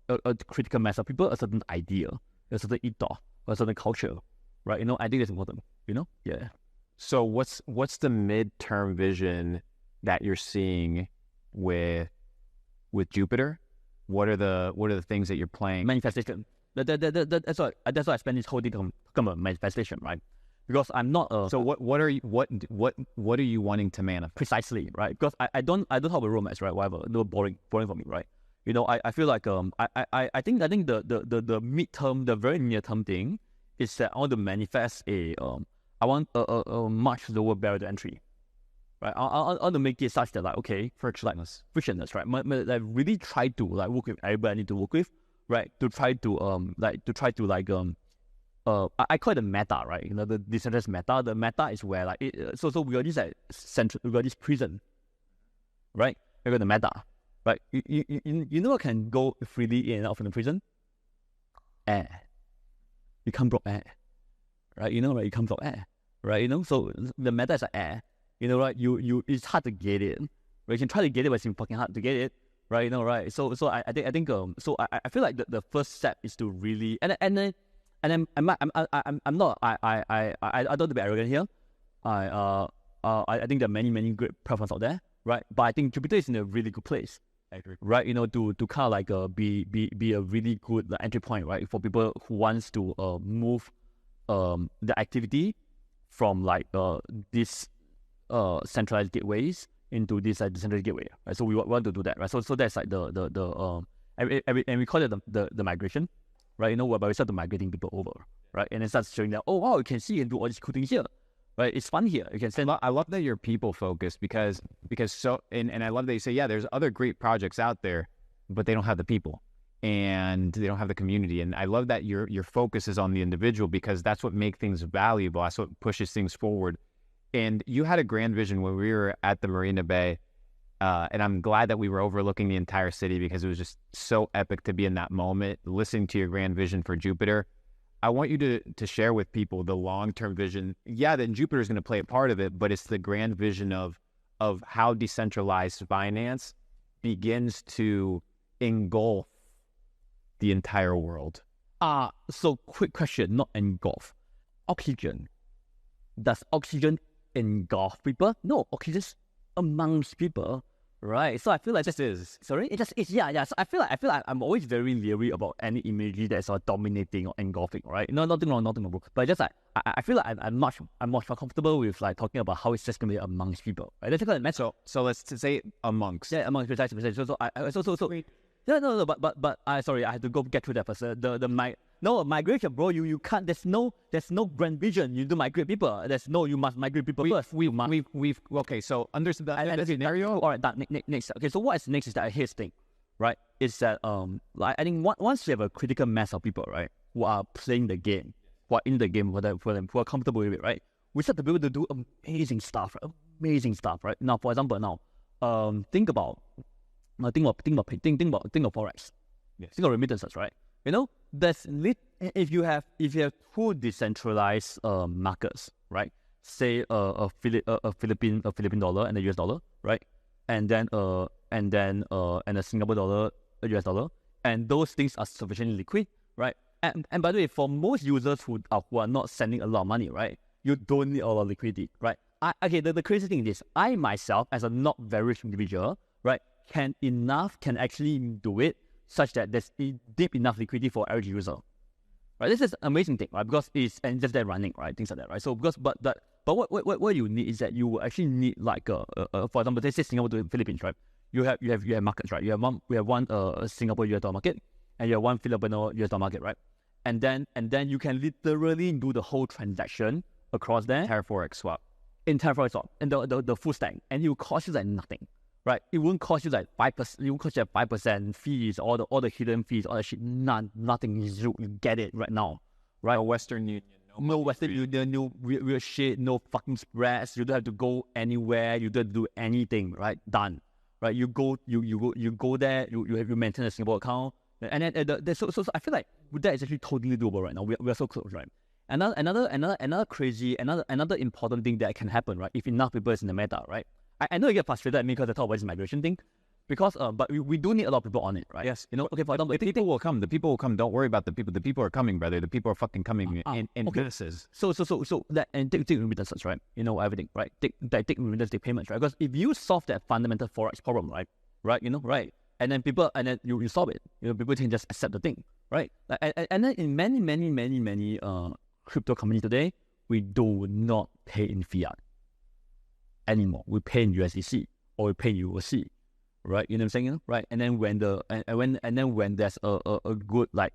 a critical mass of people, a certain idea, a certain ethos, a certain culture, right? I think that's important. Yeah. So what's the midterm vision that you're seeing with Jupiter? What are the things that you're playing? Manifestation. That's why I spend this whole day talking about manifestation, right? Because I'm not So what are you wanting to manifest? Precisely, right? Because I don't have a romance, right? Whatever, no boring for me, right? I feel like I think the midterm, the very near term thing is that I want to manifest I want a much lower barrier to entry, right? I want to make it such that like, okay, Frictionless. Frictionless, right? Like really try to like work with everybody I need to work with, right? To try to I call it the meta, right? You know, the decentralized meta. The meta is where like so we got this like we got this prison, right? We got the meta, right? You know what can go freely in and out from the prison? Air. You can't block air, right? You know, right? You can't block air, right? You know, so the meta is like air, you know, right? You it's hard to get it, right? You can try to get it, but it's fucking hard to get it, right? You know, right? So I think so I feel like the first step is to really and then I'm not I don't want to be arrogant here. I think there are many great platforms out there, right? But I think Jupiter is in a really good place. I agree. Right, you know, to kind of like be a really good entry point, right, for people who wants to move the activity from like these centralized gateways into this decentralized gateway, right? So we want to do that, right? So that's like and we call it the migration, right? You know, whereby we start migrating people over, right? And then starts showing that, oh wow, you can see and do all these cool things here. Right, it's fun here. You can send. I love that you're people focused because so and I love that you say, yeah, there's other great projects out there, but they don't have the people and they don't have the community. And I love that your focus is on the individual because that's what makes things valuable. That's what pushes things forward. And you had a grand vision when we were at the Marina Bay, and I'm glad that we were overlooking the entire city because it was just so epic to be in that moment, listening to your grand vision for Jupiter. I want you to share with people the long-term vision. Yeah, then Jupiter is going to play a part of it, but it's the grand vision of how decentralized finance begins to engulf the entire world. So quick question, not engulf. Oxygen. Does oxygen engulf people? No, oxygen's amongst people. Right, so I feel like it just is. Sorry, it just is. Yeah. So I feel like I'm always very leery about any imagery that's dominating or engulfing. Right, no, nothing wrong, but just like I feel like I'm much more comfortable with like talking about how it's just gonna be amongst people. Right, let's talk about so let's say amongst. Yeah, amongst precisely. No. But sorry, I had to go get through that first. Migration, bro. You can't. There's no grand vision. You do migrate people. You must migrate people first. Okay. So understand that scenario. All right. Next. Okay. So what is next is that here's the thing, right? Is that like I think once you have a critical mass of people, right, who are playing the game, who are in the game for them, who are comfortable with it, right? We start to be able to do amazing stuff, right? Now, for example, think about forex. Yes. Think of remittances, right? You know, if you have two decentralized markets, right? Say a Philippine dollar and a US dollar, right? And then a Singapore dollar, a US dollar, and those things are sufficiently liquid, right? And by the way, for most users who are not sending a lot of money, right? You don't need a lot of liquidity, right? The crazy thing is, I myself, as a not very rich individual, right, can actually do it such that there's deep enough liquidity for average user, right? This is an amazing thing, right? Because it's just there running, right? Things like that, right? So but what you need is that you actually need like for example, let's say Singapore to Philippines, right? You have markets, right? We have one Singapore US dollar market, and you have one Filipino US dollar market, right? And then you can literally do the whole transaction across there. Entire forex swap, and the full stack, and it will cost you like nothing. Right, it won't cost you like 5%. It won't cost you like 5% fees, all the hidden fees, all that shit. Nothing. You get it right now, right? No Western Union, no Western Union, no real shit, no fucking spreads. You don't have to go anywhere. You don't have to do anything. Right, done. Right, you go there. You maintain a Singapore account, and then so I feel like that is actually totally doable right now. We are so close, right? Another crazy, another important thing that can happen, right? If enough people is in the meta, right? I know you get frustrated at me because I talk about this migration thing, because but we do need a lot of people on it, right? Yes. You know, okay, for example, the people will come. The people will come. Don't worry about the people. The people are coming, brother. The people are fucking coming in okay. businesses. So that, and take remittances, right? You know, everything, right? Take remittances, take payments, right? Because if you solve that fundamental forex problem, right? You know, right? And then you solve it. You know, people can just accept the thing, right? And then in many crypto companies today, we do not pay in fiat anymore. We pay in USDC or we pay in USD, right? You know what I'm saying? You know? Right? And then when when there's a good like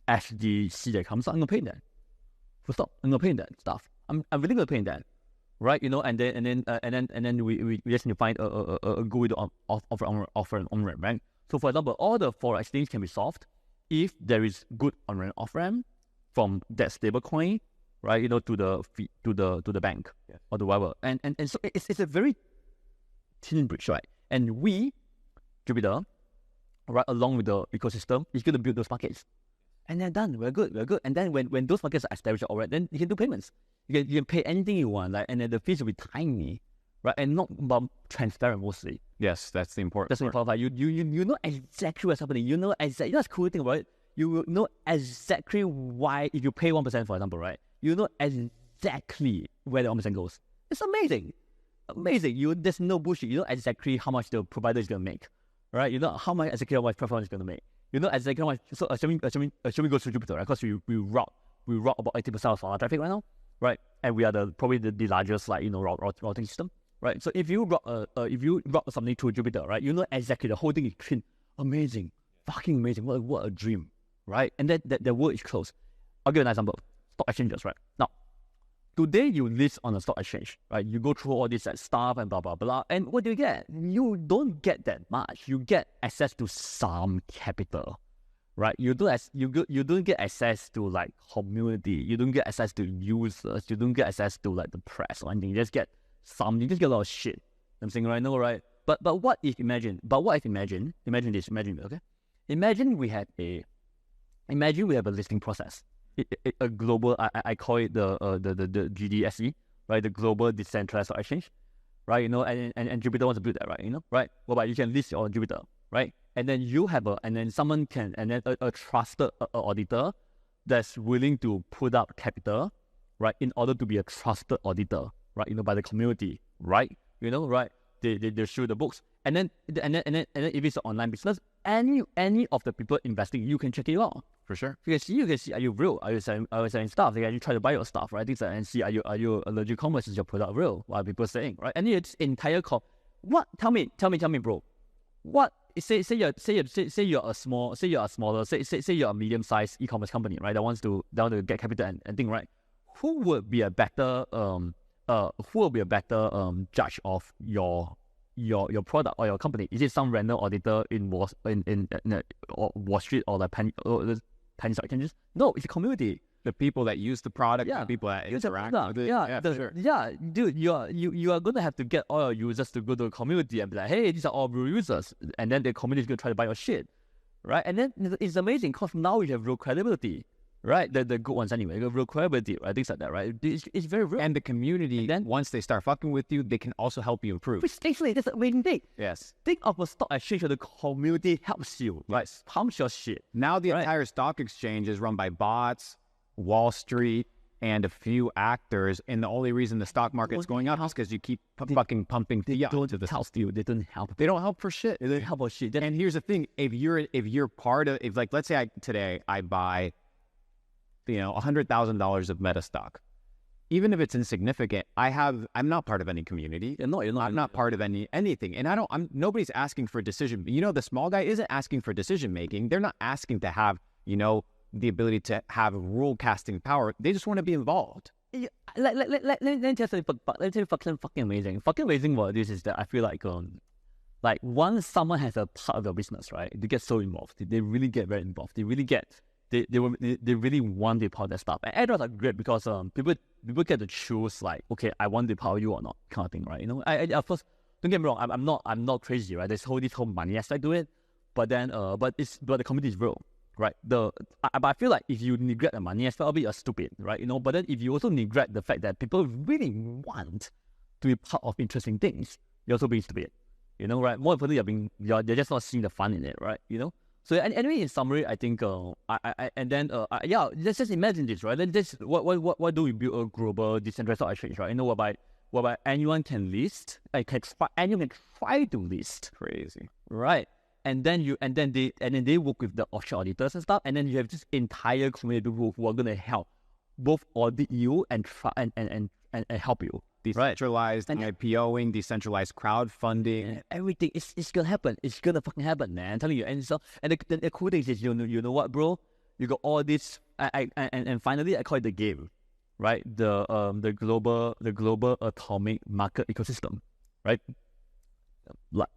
SDC that comes out, I'm gonna pay that. Full stop. I'm gonna pay in that stuff. I'm really gonna pay in that, right? And then we just need to find a good way to offer an on-ramp, right? So for example, all the forex things can be solved if there is good on-ramp off-ramp from that stable coin, right? To the bank or the whatever, and so it's a very thin bridge, right? And we, Jupiter, right, along with the ecosystem, is going to build those markets. And they're done. We're good. And then when those markets are established, all right, then you can do payments. You can pay anything you want, like, and then the fees will be tiny, right? And not transparent mostly. Yes, that's the important. That's the important part. You know exactly what's happening. You know exactly. That's the cool thing about it. You will know exactly why if you pay 1%, for example, right? You know exactly where the 1% goes. It's amazing. There's no bullshit. You know exactly how much the provider is gonna make, right? You know how much platform is gonna make. You know exactly how much. So assuming goes to Jupiter, right? Because we route about 80% of our traffic right now, right? And we are probably the largest routing system, right? So if you route something to Jupiter, right? You know exactly the whole thing is clean, amazing, fucking amazing. What a dream, right? And then the world is closed. I'll give you an example. Stock exchanges, right? Now, today you list on a stock exchange, right? You go through all this stuff and blah blah blah, and what do you get? You don't get that much. You get access to some capital, right? You don't get access to like community. You don't get access to users. You don't get access to like the press or anything. You just get some. You just get a lot of shit. I'm saying right now, right? But what if imagine this, okay? Imagine we have a listing process. A global, I call it the GDSE, right? The Global Decentralized Stock Exchange, right? And Jupiter wants to build that, right? Right? Well, but you can list on Jupiter, right? And then someone can, and then a trusted auditor that's willing to put up capital, right? In order to be a trusted auditor, right? By the community, right? Right? They show the books, and then if it's an online business, any of the people investing, you can check it out. For sure. You can see, are you real? Are you selling stuff? They actually try to buy your stuff, right? Things like, and see, are you a legit commerce? Is your product real? What are people saying, right? And it's entire what? Tell me, bro. What? Say you're a smaller, say you're a medium-sized e-commerce company, right? That want to get capital and thing, right? Who would be a better judge of your product or your company? Is it some random auditor in Wall Street or the penny stock exchanges? No, it's a community. The people that use the product, the people that interact with it. Sure. Dude, you are gonna have to get all your users to go to a community and be like, hey, these are all real users, and then the community is gonna try to buy your shit, right? And then it's amazing because now you have real credibility. Right, the good ones anyway. Real credibility, right? Things like that, right? It's very real. And the community, then once they start fucking with you, they can also help you improve. Precisely, that's the amazing thing. Yes. Think of a stock exchange where the community helps you, right? Pumps your shit. Now the entire stock exchange is run by bots, Wall Street, and a few actors. And the only reason the stock market's going up is because you keep fucking pumping fiat to the help you. They don't help. They don't help for shit. They don't help for shit. And here's the thing: if you're part of, like, let's say today I buy $100,000 of Meta stock. Even if it's insignificant, I'm not part of any community. No, you're not. I'm not part of anything. And nobody's asking for decision. The small guy isn't asking for decision making. They're not asking to have, the ability to have rule casting power. They just want to be involved. Let me tell you fucking amazing. Fucking amazing what this is that I feel like once someone has a part of your business, right, they get so involved. They really get very involved. They really really want to be part of that stuff. And airdrops are great because people get to choose, like, okay, I want to power you or not, kind of thing, right? I of course, don't get me wrong, I'm not crazy, right? There's this whole money aspect to it, but then but the community is real, right? But I feel like if you neglect the money aspect of it, you're stupid, right? But then if you also neglect the fact that people really want to be part of interesting things, you're also being stupid, right? More importantly, you're just not seeing the fun in it, right? So anyway, in summary, I think let's just imagine this, right? Then this, what do we build a global decentralized stock exchange, right? Whereby anyone can list, anyone can try to list. Crazy, right? And then they work with the offshore auditors and stuff, and then you have this entire community who are gonna help both audit you and try and help you. Decentralized IPOing, decentralized crowdfunding, everything. It's gonna happen. It's gonna fucking happen, man. I'm telling you. And the cool thing is, you know what, bro? You got all this, and finally, I call it the game. right? The global atomic market ecosystem, right? Like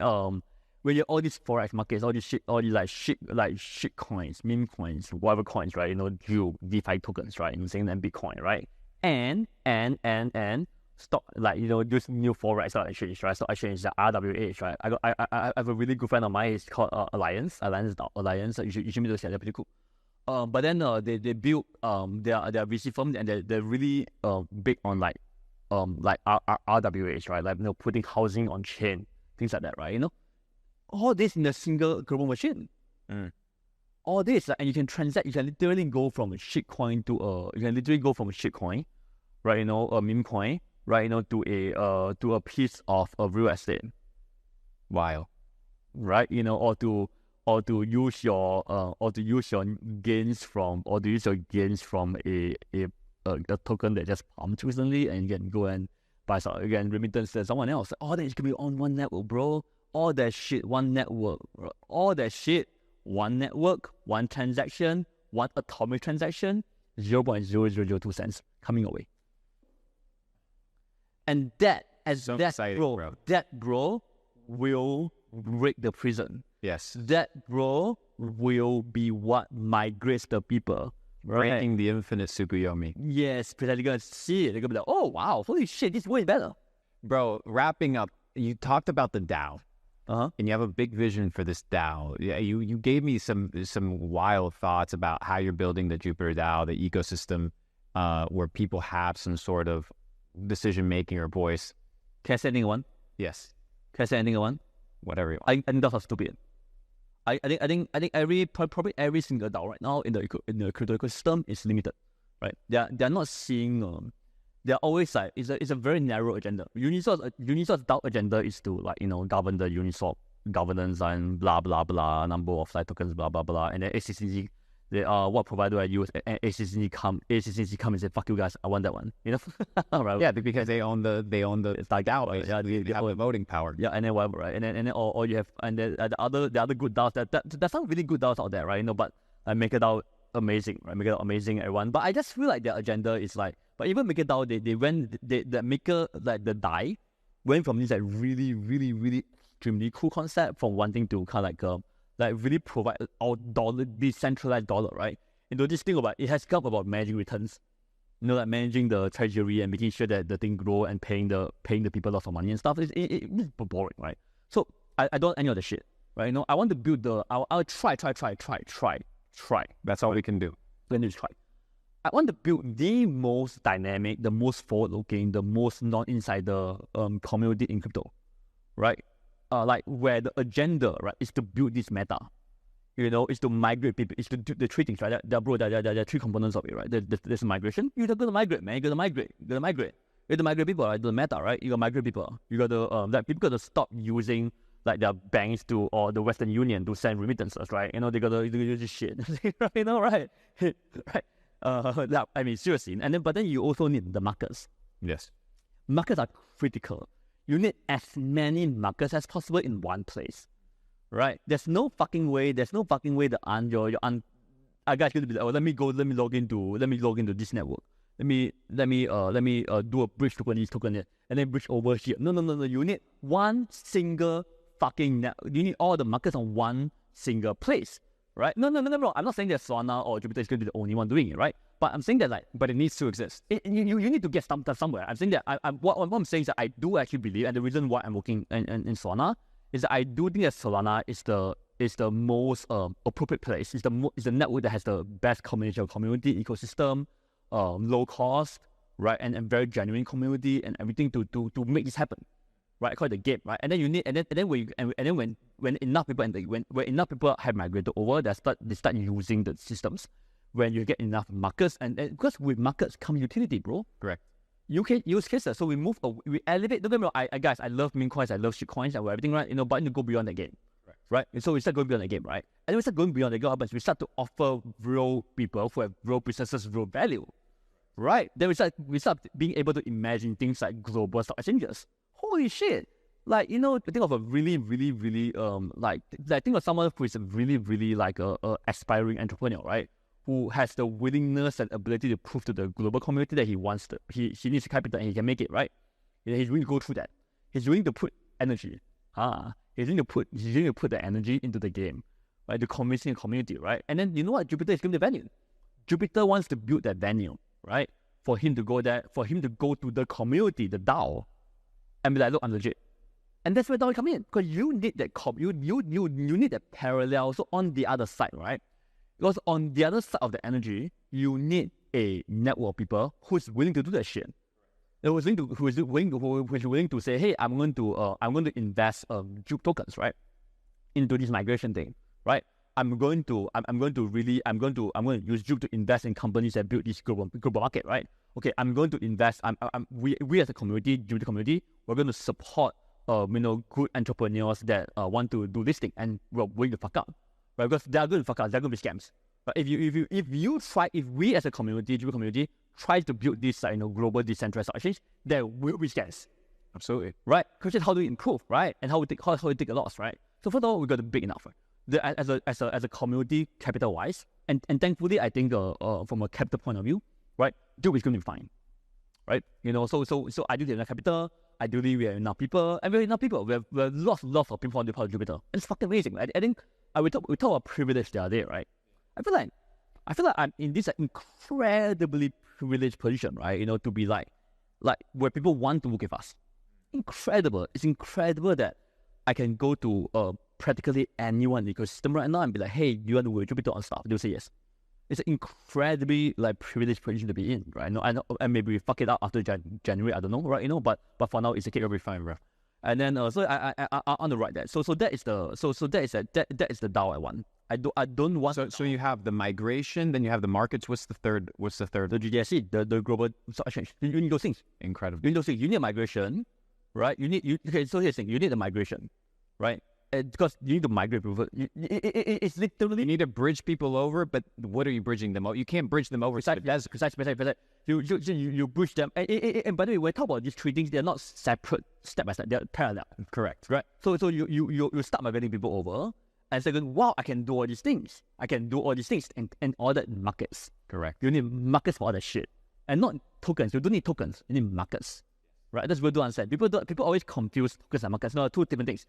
when you all these forex markets, all these shit coins, meme coins, whatever coins, right? DeFi tokens, right? Saying then Bitcoin, right? And stock, this new forex stock exchange, right? Stock exchange, the RWH, right? I have a really good friend of mine. It's called Alliance. You should meet those guys. They're pretty cool. But then they built their VC firm, and they're really big on RWH, right? Putting housing on chain, things like that, right? All this in a single global machine. All this, and you can transact. You can literally go from a shitcoin right? A meme coin, right? To a piece of real estate. Wild, right? Or to use your gains from a token that just pumped recently, and you can go and buy some again remittance to someone else. All that is gonna be on one network, bro. All that shit, one network, bro. All that shit, one network, one transaction, one atomic transaction, 0.0002 cents coming away. And that bro will break the prison. Yes. That bro will be what migrates the people. Right? Breaking the infinite Tsukuyomi. Yes, because they're gonna see it. They're gonna be like, oh wow, holy shit, this is way better. Bro, wrapping up, you talked about the DAO. And you have a big vision for this DAO. Yeah, you gave me some wild thoughts about how you're building the Jupiter DAO, the ecosystem where people have some sort of decision making or voice. Can I say anything one? Yes. Can I say anything one? Whatever you want. I think that's stupid. I think probably every single DAO right now in the crypto ecosystem is limited, right? They're not seeing they're always like it's a very narrow agenda. Unisource's DAO agenda is to govern the Uniswap governance and blah blah blah, number of tokens, blah blah blah, and then ACCG, what provider I use, and ACCG come and say fuck you guys, I want that one, right? Yeah, because they own the DAO, right? Yeah, they have the voting power. Yeah, and then whatever, right? And then or you have, and then the other good DAOs there's some really good DAOs out there, right? But make it out amazing, right? Make it out amazing, everyone. But I just feel like their agenda is like, but even make it DAO, the maker, like the DAI, went from this really really really extremely cool concept from wanting to kind of really provide our dollar, decentralized dollar, right? This thing about it has come about managing returns, managing the treasury and making sure that the thing grow and paying the people lots of money and stuff. It's boring, right? So I don't want any of the shit, right? I want to build I'll try. That's all we can do. Let me try. I want to build the most dynamic, the most forward-looking, the most non-insider community in crypto, right? Where the agenda, right, is to build this meta, is to migrate people, is to do the three things, right? There are three components of it, right? There's migration. You gotta migrate, man. You gotta migrate. You gotta migrate people, right? The meta, right? You gotta migrate people. You gotta people gotta stop using their banks or the Western Union to send remittances, right? They gotta use this shit, right? Right. I mean, seriously. But then you also need the markets. Yes. Markets are critical. You need as many markets as possible in one place, right? There's no fucking way that guys gonna be like, let me log into this network. Let me do a bridge token it, and then bridge over here. No. You need one single fucking you need all the markets on one single place, right? No. I'm not saying that Solana or Jupiter is going to be the only one doing it, right? But I'm saying that but it needs to exist. You need to get somewhere. I'm saying that what I'm saying is that I do actually believe, and the reason why I'm working in Solana is that I do think that Solana is the most appropriate place. It's the network that has the best combination of community ecosystem, low cost, right, and very genuine community and everything to make this happen, right? Called the gate, right? And then you need and then when enough people when enough people have migrated over, they start using the systems. When you get enough markets, and because with markets come utility, bro. Correct. You can use cases, so we elevate. Don't get me wrong, I love meme coins, I love shit coins and everything, right? But you go beyond the game, right? And so we start going beyond the game, right? And then we start going beyond the game, but we start to offer real people who have real businesses, real value, right? Then we start being able to imagine things like global stock exchanges. Holy shit! Think of a really, really, really think of someone who is really, really like a aspiring entrepreneur, right? who has the willingness and ability to prove to the global community that he needs capital and he can make it, right? He's willing to go through that. He's willing to put energy. He's willing to put the energy into the game, right? To convincing the community, right? And then you know what? Jupiter is giving the venue. Jupiter wants to build that venue, right? For him to go there, for him to go to the community, the DAO, and be like, look, I'm legit. And that's where DAO come in, because you need that you need that parallel. So on the other side, right? Because on the other side of the energy, you need a network of people who's willing to do that shit. Who's willing to say, hey, I'm going to invest Juke tokens, right, into this migration thing, right? I'm going to use Juke to invest in companies that build this global market, right? Okay, I'm going to invest. We as a community, Juke community, we're going to support good entrepreneurs that want to do this thing, and we're willing to fuck up, right? Because they are going to fuck up. They're going to be scams. But if we as a community, Juke community, try to build this global decentralized exchange, there will be scams. Absolutely. Right? Question: how do we improve, right? And how we take a loss, right? So first of all, we got to be big enough. Right? As a community, capital wise, and thankfully, I think from a capital point of view, right, Juke is going to be fine, right? So ideally we have capital. Ideally we have enough people, and we have enough people. We have lots of people on the part of Jupiter. And it's fucking amazing. I think we talk about privilege the other day, right? I feel like I'm in this incredibly privileged position, right? To be like where people want to work with us. Incredible. It's incredible that I can go to practically anyone in the ecosystem right now and be like, hey, do you want to work with Jupiter on stuff? They'll say yes. It's an incredibly privileged position to be in, right? I know, and maybe we fuck it up after January. I don't know, right? But for now, it's okay. It'll be fine, bro. And then so I on the right that. So that is the DAO I want. I don't want. So you have the migration, then you have the markets. What's the third? The GDSC, the global stock exchange. You need those things. Incredible. You need those things. You need migration, right? Okay. So here's the thing. You need the migration, right? Because you need to migrate people. It's literally you need to bridge people over, but what are you bridging them over? You can't bridge them over. Precisely. You bridge them. And by the way, when we talk about these three things, they're not separate, step by step. They're parallel. Correct. Right. So you start migrating people over, and second, wow, I can do all these things. And all that in markets. Correct. You need markets for all that shit, and not tokens. You don't need tokens. You need markets. Right. That's what I do understand. People always confuse tokens and markets. No, two different things.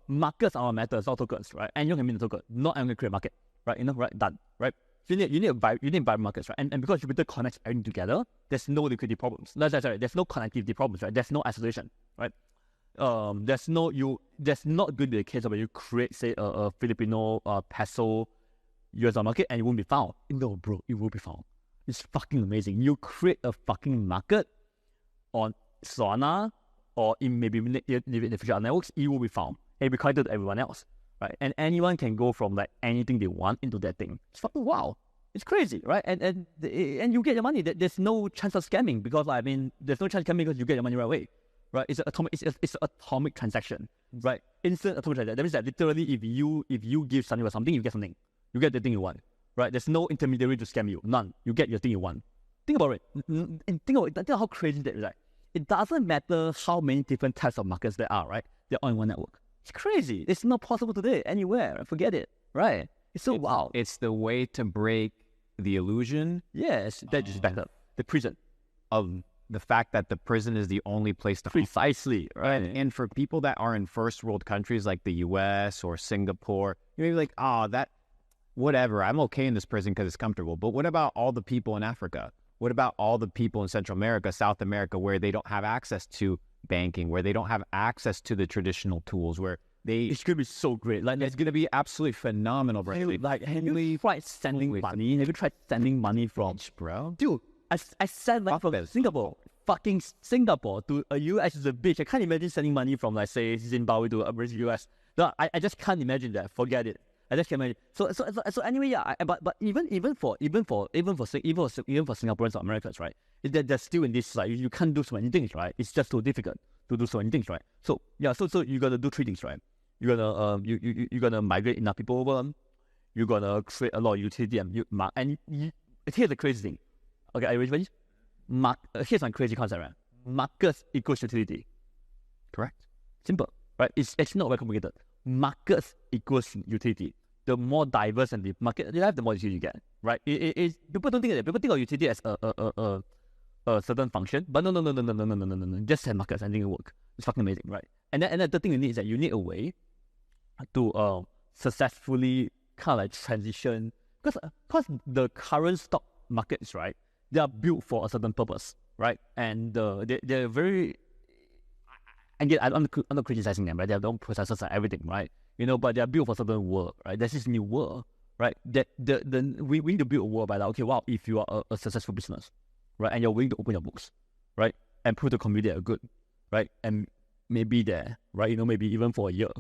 Markets are matters, not tokens, right? And you can mean the token, not I'm going to create a market, right? Right, done, right? So you need vibrant markets, right? And because Jupiter connects everything together, there's no liquidity problems. There's no connectivity problems, right? There's no isolation, right? There's not going to be a case of where you create, say, a Filipino peso US market and it won't be found. No, bro, it will be found. It's fucking amazing. You create a fucking market on Solana, or in maybe in the future networks, it will be found. It will be connected to everyone else, right? And anyone can go from anything they want into that thing. It's fucking wow. It's crazy, right? And you get your money. There's no chance of scamming because there's no chance of scamming because you get your money right away, right? It's an atomic transaction, right? Instant atomic transaction. That means that literally, if you give something or something, you get something. You get the thing you want, right? There's no intermediary to scam you. None. You get your thing you want. Think about it. And think about how crazy that is, right? It doesn't matter how many different types of markets there are, right? They're all in one network. It's crazy. It's not possible today anywhere. Forget it, right? It's wow. It's the way to break the illusion. Yes, that is better. The prison. Of the fact that the prison is the only place to precisely, right? And for people that are in first world countries like the US or Singapore, you may be like, that, whatever, I'm okay in this prison because it's comfortable. But what about all the people in Africa? What about all the people in Central America, South America, where they don't have access to banking, where they don't have access to the traditional tools, where it's going to be so great. It's going to be absolutely phenomenal, bro. Have you tried sending money? Have you tried sending money from, bro? Dude, I sent from Singapore, fucking Singapore to a US is a bitch. I can't imagine sending money from, say, Zimbabwe to a US. No, I just can't imagine that. Forget it. I just can't imagine. So anyway, yeah. But even for Singaporeans or Americans, right? They're still in this you can't do so many things, right? It's just so difficult to do so many things, right? So yeah, so you gotta do three things, right? You gonna migrate enough people over. You're gonna create a lot of utility and here's the crazy thing. Okay, are you ready for this? Here's my crazy concept, right? Markets equals utility. Correct. Simple, right? It's not very complicated. Markets equals utility. the more diverse and the market you have, the more utility you get, right? People don't think that. People think of utility as a certain function, but no. Just have markets and think it work. It's fucking amazing, right? And then the thing you need is that you need a way to successfully kind of like transition, because the current stock markets, right, they are built for a certain purpose, right? And they're very, again, I'm not criticizing them, right? They have their own processes and everything, right? But they are built for a certain world, right? There's this new world, right? We need to build a world by like, okay, wow, if you are a successful business, right, and you're willing to open your books, right, and prove to the community that you're good, right, and maybe there, right, maybe even for a year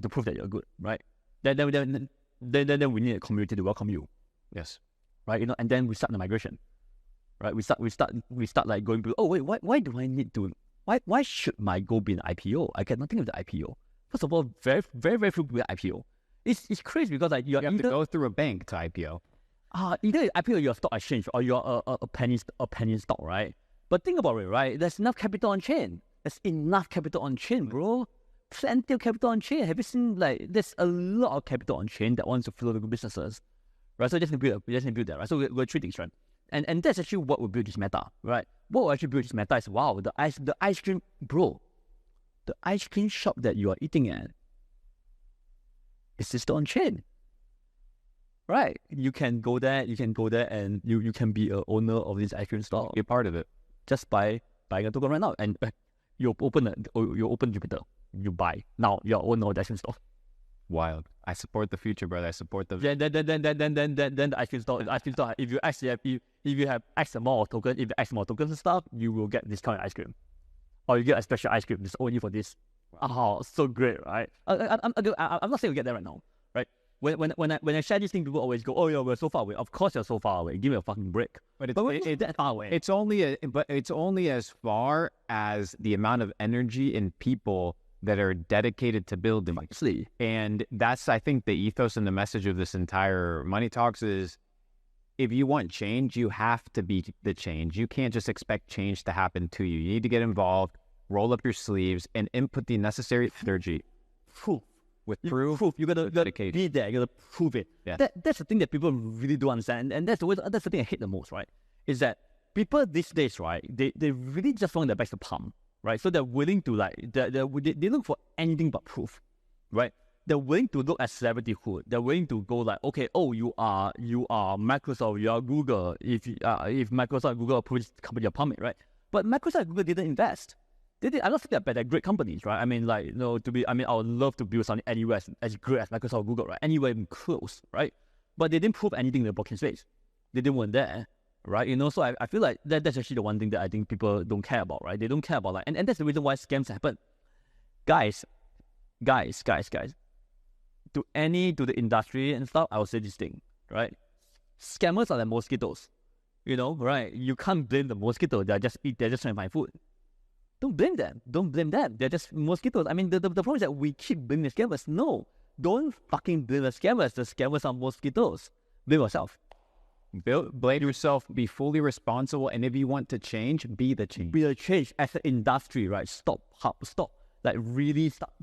to prove that you're good, right? Then we need a community to welcome you, yes, right? And then we start the migration, right? We start like going to, oh wait, why do I need to? Why should my goal be an IPO? I get nothing with the IPO. First of all, very very very few people IPO. It's crazy because like you have to go through a bank to IPO. Either IPO you're a stock exchange or you're a penny stock, right? But think about it, right? There's enough capital on chain. There's enough capital on chain, bro. Plenty of capital on chain. Have you seen like there's a lot of capital on chain that wants to flow to businesses, right? So just build that, right? So we're three things, right? And that's actually what we build this meta, right? What we actually build this meta is wow, the ice cream, bro. The ice cream shop that you are eating at is just on chain. Right, you can go there, and you can be a owner of this ice cream store. Be a part of it just by buying a token right now, and you open Jupiter, you buy now. You're owner of the ice cream store. Wild. I support the future, brother. I support the. Then the ice cream store. If you actually have X amount of tokens, if X amount of tokens and stuff, you will get discounted ice cream, or you get a special ice cream just only for this. Wow. Oh, so great, right? I'm not saying we get there right now, right? When I share this thing, people always go, "Oh yeah, we're so far away." Of course, you're so far away. Give me a fucking break. But it's that far away. It's only as far as the amount of energy and people that are dedicated to building. Actually. And that's, I think, the ethos and the message of this entire Money Talks is, if you want change, you have to be the change. You can't just expect change to happen to you. You need to get involved, roll up your sleeves, and input the necessary energy. With proof, you gotta be there. You gotta prove it. Yeah. That's the thing that people really don't understand, and that's the thing I hate the most, right? Is that people these days, right? They really just want their backs to pump, right? So they're willing to they look for anything but proof, right? They're willing to look at celebrityhood. They're willing to go like, okay, oh, you are Microsoft, you are Google. If Microsoft and Google approve this company, you're pumping, right? But Microsoft and Google didn't invest. I'm not saying they're great companies, right? I mean, I would love to build something anywhere as great as Microsoft, Google, right? Anywhere even close, right? But they didn't prove anything in the blockchain space. They didn't want there, right? So I feel like that's actually the one thing that I think people don't care about, right? They don't care about and that's the reason why scams happen. Guys, to the industry and stuff, I will say this thing, right? Scammers are like mosquitoes, right? You can't blame the mosquito. They're just trying to find food. Don't blame them. They're just mosquitoes. I mean, the problem is that we keep blaming the scammers. No, don't fucking blame the scammers. The scammers are mosquitoes. Blame yourself. Blame yourself. Be fully responsible. And if you want to change, be the change. Be the change as an industry, right? Stop. Like really start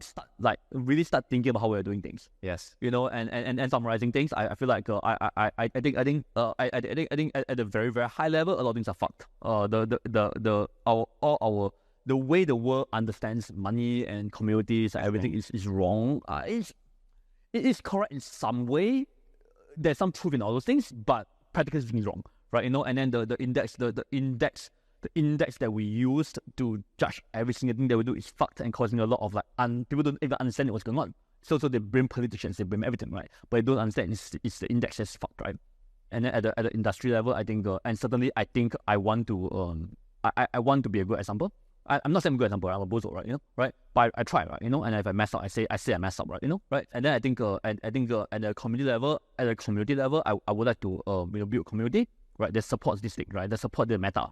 thinking about how we're doing things. Yes. And summarizing things. I feel like I think at a very very high level, a lot of things are fucked. The way the world understands money and communities, everything is wrong. It is correct in some way. There's some truth in all those things, but practically speaking, is wrong, right? And then the index that we used to judge every single thing that we do is fucked and causing a lot of people don't even understand what's going on. So they blame politicians, they blame everything, right? But they don't understand it's the index that's fucked, right? And then at the industry level, I think, and certainly I think I want to I want to be a good example. I'm not saying I'm a good example. I'm a bozo, right? Right? But I try, right? And if I mess up, I say I mess up, right? Right? And then I think at the community level, I would like to build a community, right? That supports this thing, right? That support the meta,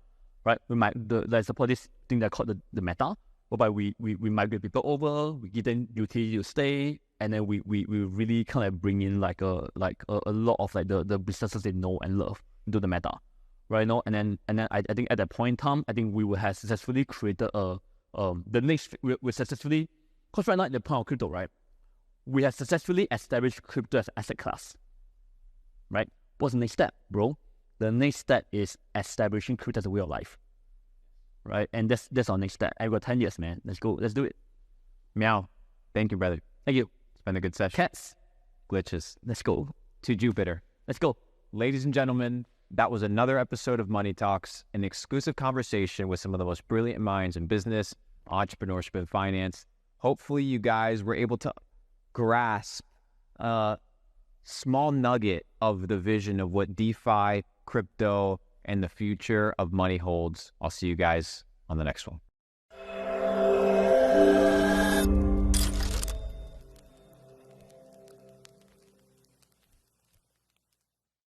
right? That support this thing that called the meta, whereby we migrate people over, we give them utility to stay, and then we really kind of bring in a lot of the businesses they know and love into the meta. Right now, and then I think at that point in time, I think we will have successfully created we successfully, because right now at the point of crypto, right, we have successfully established crypto as an asset class, right? What's the next step, bro? The next step is establishing crypto as a way of life, right? And that's our next step. I've got 10 years, man. Let's go. Let's do it. Meow. Thank you, brother. Thank you. It's been a good session. Cats. Glitches. Let's go. To Jupiter. Let's go. Ladies and gentlemen, that was another episode of Money Talks, an exclusive conversation with some of the most brilliant minds in business, entrepreneurship, and finance. Hopefully you guys were able to grasp a small nugget of the vision of what DeFi, crypto, and the future of money holds. I'll see you guys on the next one.